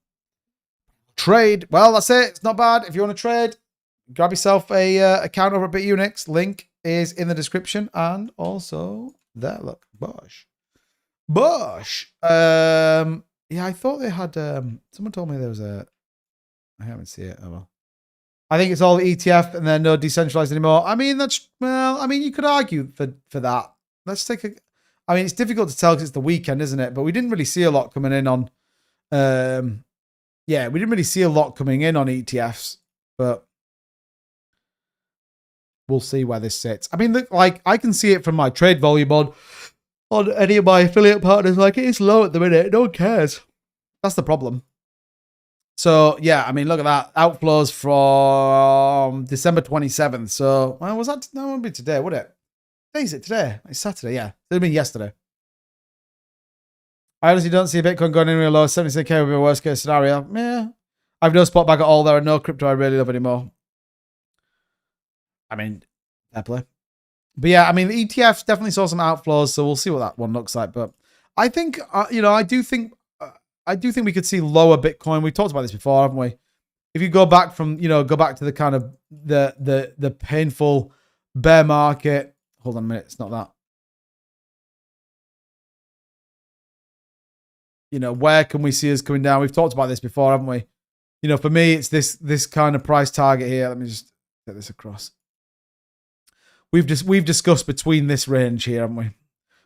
Trade. Well, that's it. It's not bad. If you want to trade, grab yourself a account over at BITUNIX. Link is in the description and also there. Look, Bosh. Yeah, I thought they had. Someone told me there was a. I haven't seen it. Oh well. I think it's all ETF and then no decentralized anymore. I mean, you could argue for that. Let's take a. I mean, it's difficult to tell because it's the weekend, isn't it? But we didn't really see a lot coming in on. Yeah, we didn't really see a lot coming in on ETFs, but we'll see where this sits. I mean, look, like I can see it from my trade volume on any of my affiliate partners. Like it is low at the minute. No one cares. That's the problem. So yeah, I mean, look at that outflows from December 27th. So well, was that? No, it won't be today, would it? Is it today? It's Saturday, yeah. It would have been yesterday. I honestly don't see Bitcoin going anywhere low. 76k would be a worst case scenario. Yeah. I've no spot back at all. There are no crypto I really love anymore. I mean, fair play. But yeah, I mean, the ETFs definitely saw some outflows, so we'll see what that one looks like. But I think, I do think we could see lower Bitcoin. We talked about this before, haven't we? If you go back from, go back to the kind of the painful bear market. Hold on a minute. It's not that. Where can we see us coming down? We've talked about this before, haven't we? For me, it's this kind of price target here. Let me just get this across. We've discussed between this range here, haven't we?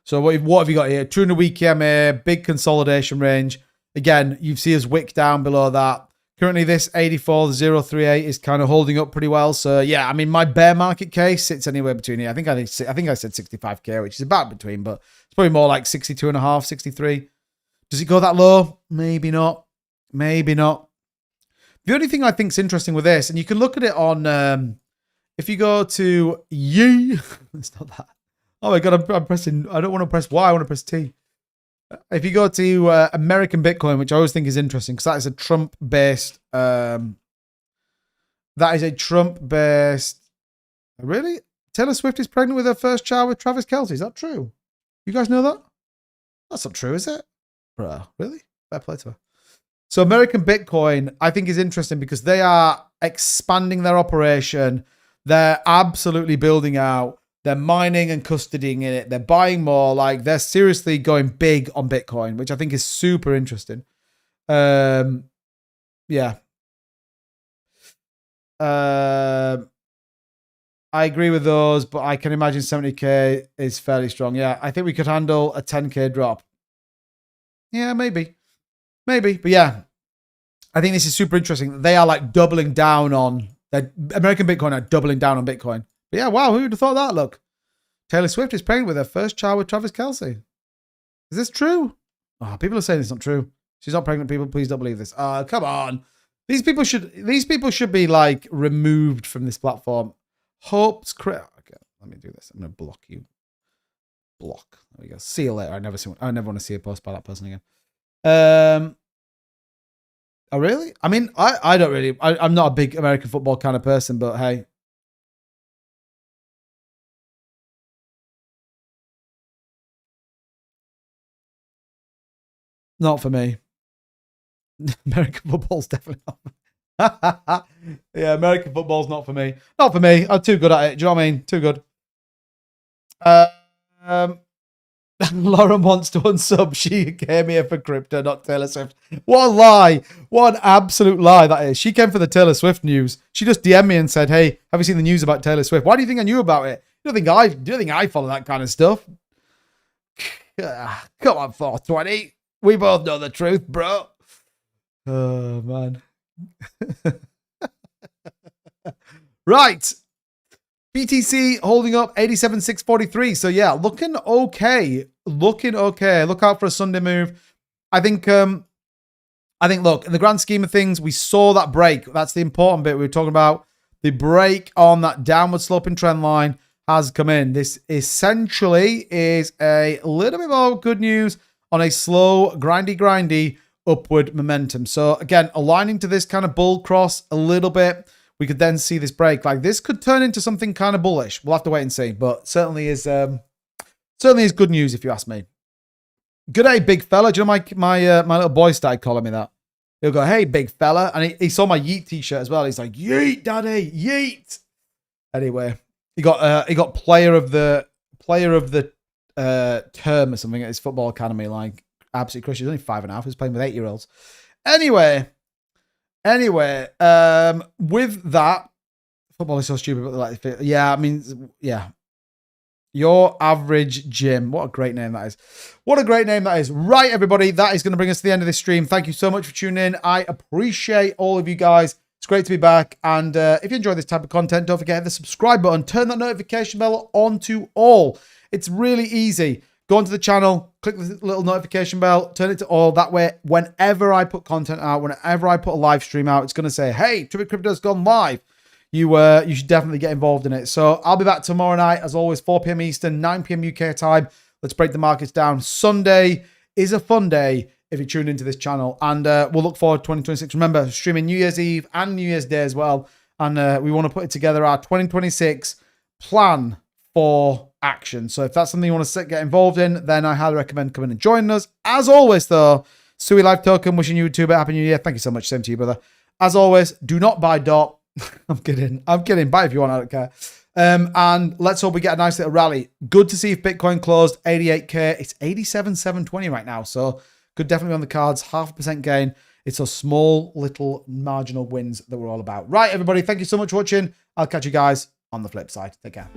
So what have you got here? 200-week EMA, big consolidation range. Again, you see us wick down below that. Currently, this 84.038 is kind of holding up pretty well. So yeah, I mean, my bear market case sits anywhere between here. I think I said 65k, which is about between, but it's probably more like 62.5, 63. Does it go that low? Maybe not. Maybe not. The only thing I think is interesting with this, and you can look at it on, if you go to it's not that. Oh my God, I'm pressing, I don't want to press Y, I want to press T. If you go to American Bitcoin, which I always think is interesting because that is a Trump-based. Really? Taylor Swift is pregnant with her first child with Travis Kelce. Is that true? You guys know that? That's not true, is it? Bro, really? Fair play to her. So American Bitcoin, I think, is interesting because they are expanding their operation. They're absolutely building out. They're mining and custodying in it. They're buying more. Like, they're seriously going big on Bitcoin, which I think is super interesting. Yeah. I agree with those, but I can imagine 70k is fairly strong. Yeah, I think we could handle a 10k drop. Yeah, maybe. But yeah, I think this is super interesting. They are like doubling down on American Bitcoin are doubling down on Bitcoin. But yeah, wow, who would have thought that? Look, Taylor Swift is pregnant with her first child with Travis Kelce. Is this true? Oh, people are saying it's not true. She's not pregnant, people. Please don't believe this. Come on. These people should be like removed from this platform. Okay, let me do this. I'm gonna block you. Block. There we go. See you later. I never want to see a post by that person again. Oh really? I mean, I don't really. I'm not a big American football kind of person, but hey. Not for me. American football's definitely not for me. Yeah, American football's not for me. Not for me. I'm too good at it. Do you know what I mean? Too good. Lauren wants to unsub. She came here for crypto, not Taylor Swift. What a lie. What an absolute lie that is. She came for the Taylor Swift news. She just DM'd me and said, hey, have you seen the news about Taylor Swift? Why do you think I knew about it? Do you think I follow that kind of stuff? Come on, 420. We both know the truth, bro. Oh, man. Right. BTC holding up 87,643. So yeah, looking okay. Look out for a Sunday move. I think look, in the grand scheme of things, we saw that break. That's the important bit we were talking about. The break on that downward sloping trend line has come in. This essentially is a little bit more good news on a slow, grindy upward momentum. So again, aligning to this kind of bull cross a little bit, we could then see this break. Like, this could turn into something kind of bullish. We'll have to wait and see, but certainly is good news if you ask me. Good day, big fella. Do you know my little boy started calling me that? He'll go, hey, big fella, and he saw my Yeet t-shirt as well. He's like, Yeet, daddy, Yeet. Anyway, he got player of the term or something at his football academy. Like, absolutely crushed. He's only 5.5. He's playing with 8-year-olds. Anyway, with that, football is so stupid, but like, yeah, I mean, yeah. Your Average Jim. What a great name that is. What a great name that is. Right, everybody, that is going to bring us to the end of this stream. Thank you so much for tuning in. I appreciate all of you guys. It's great to be back. And if you enjoy this type of content, don't forget to hit the subscribe button. Turn that notification bell on to all. It's really easy. Go onto the channel, click the little notification bell, turn it to all. That way, whenever I put content out, whenever I put a live stream out, it's going to say, hey, Trippy Crypto's gone live. You should definitely get involved in it. So I'll be back tomorrow night, as always, 4 p.m. Eastern, 9 p.m. UK time. Let's break the markets down. Sunday is a fun day if you tune into this channel. And we'll look forward to 2026. Remember, streaming New Year's Eve and New Year's Day as well. And we want to put it together, our 2026 plan for action. So if that's something you want to get involved in, then I highly recommend coming and joining us. As always, though, Sui Life Token, wishing you a Happy New Year. Thank you so much. Same to you, brother. As always, do not buy DOT. I'm kidding. Buy if you want. I don't care. And let's hope we get a nice little rally. Good to see if Bitcoin closed 88k. It's 87,720 right now. So could definitely be on the cards. 0.5% gain. It's those small little marginal wins that we're all about. Right, everybody. Thank you so much for watching. I'll catch you guys on the flip side. Take care.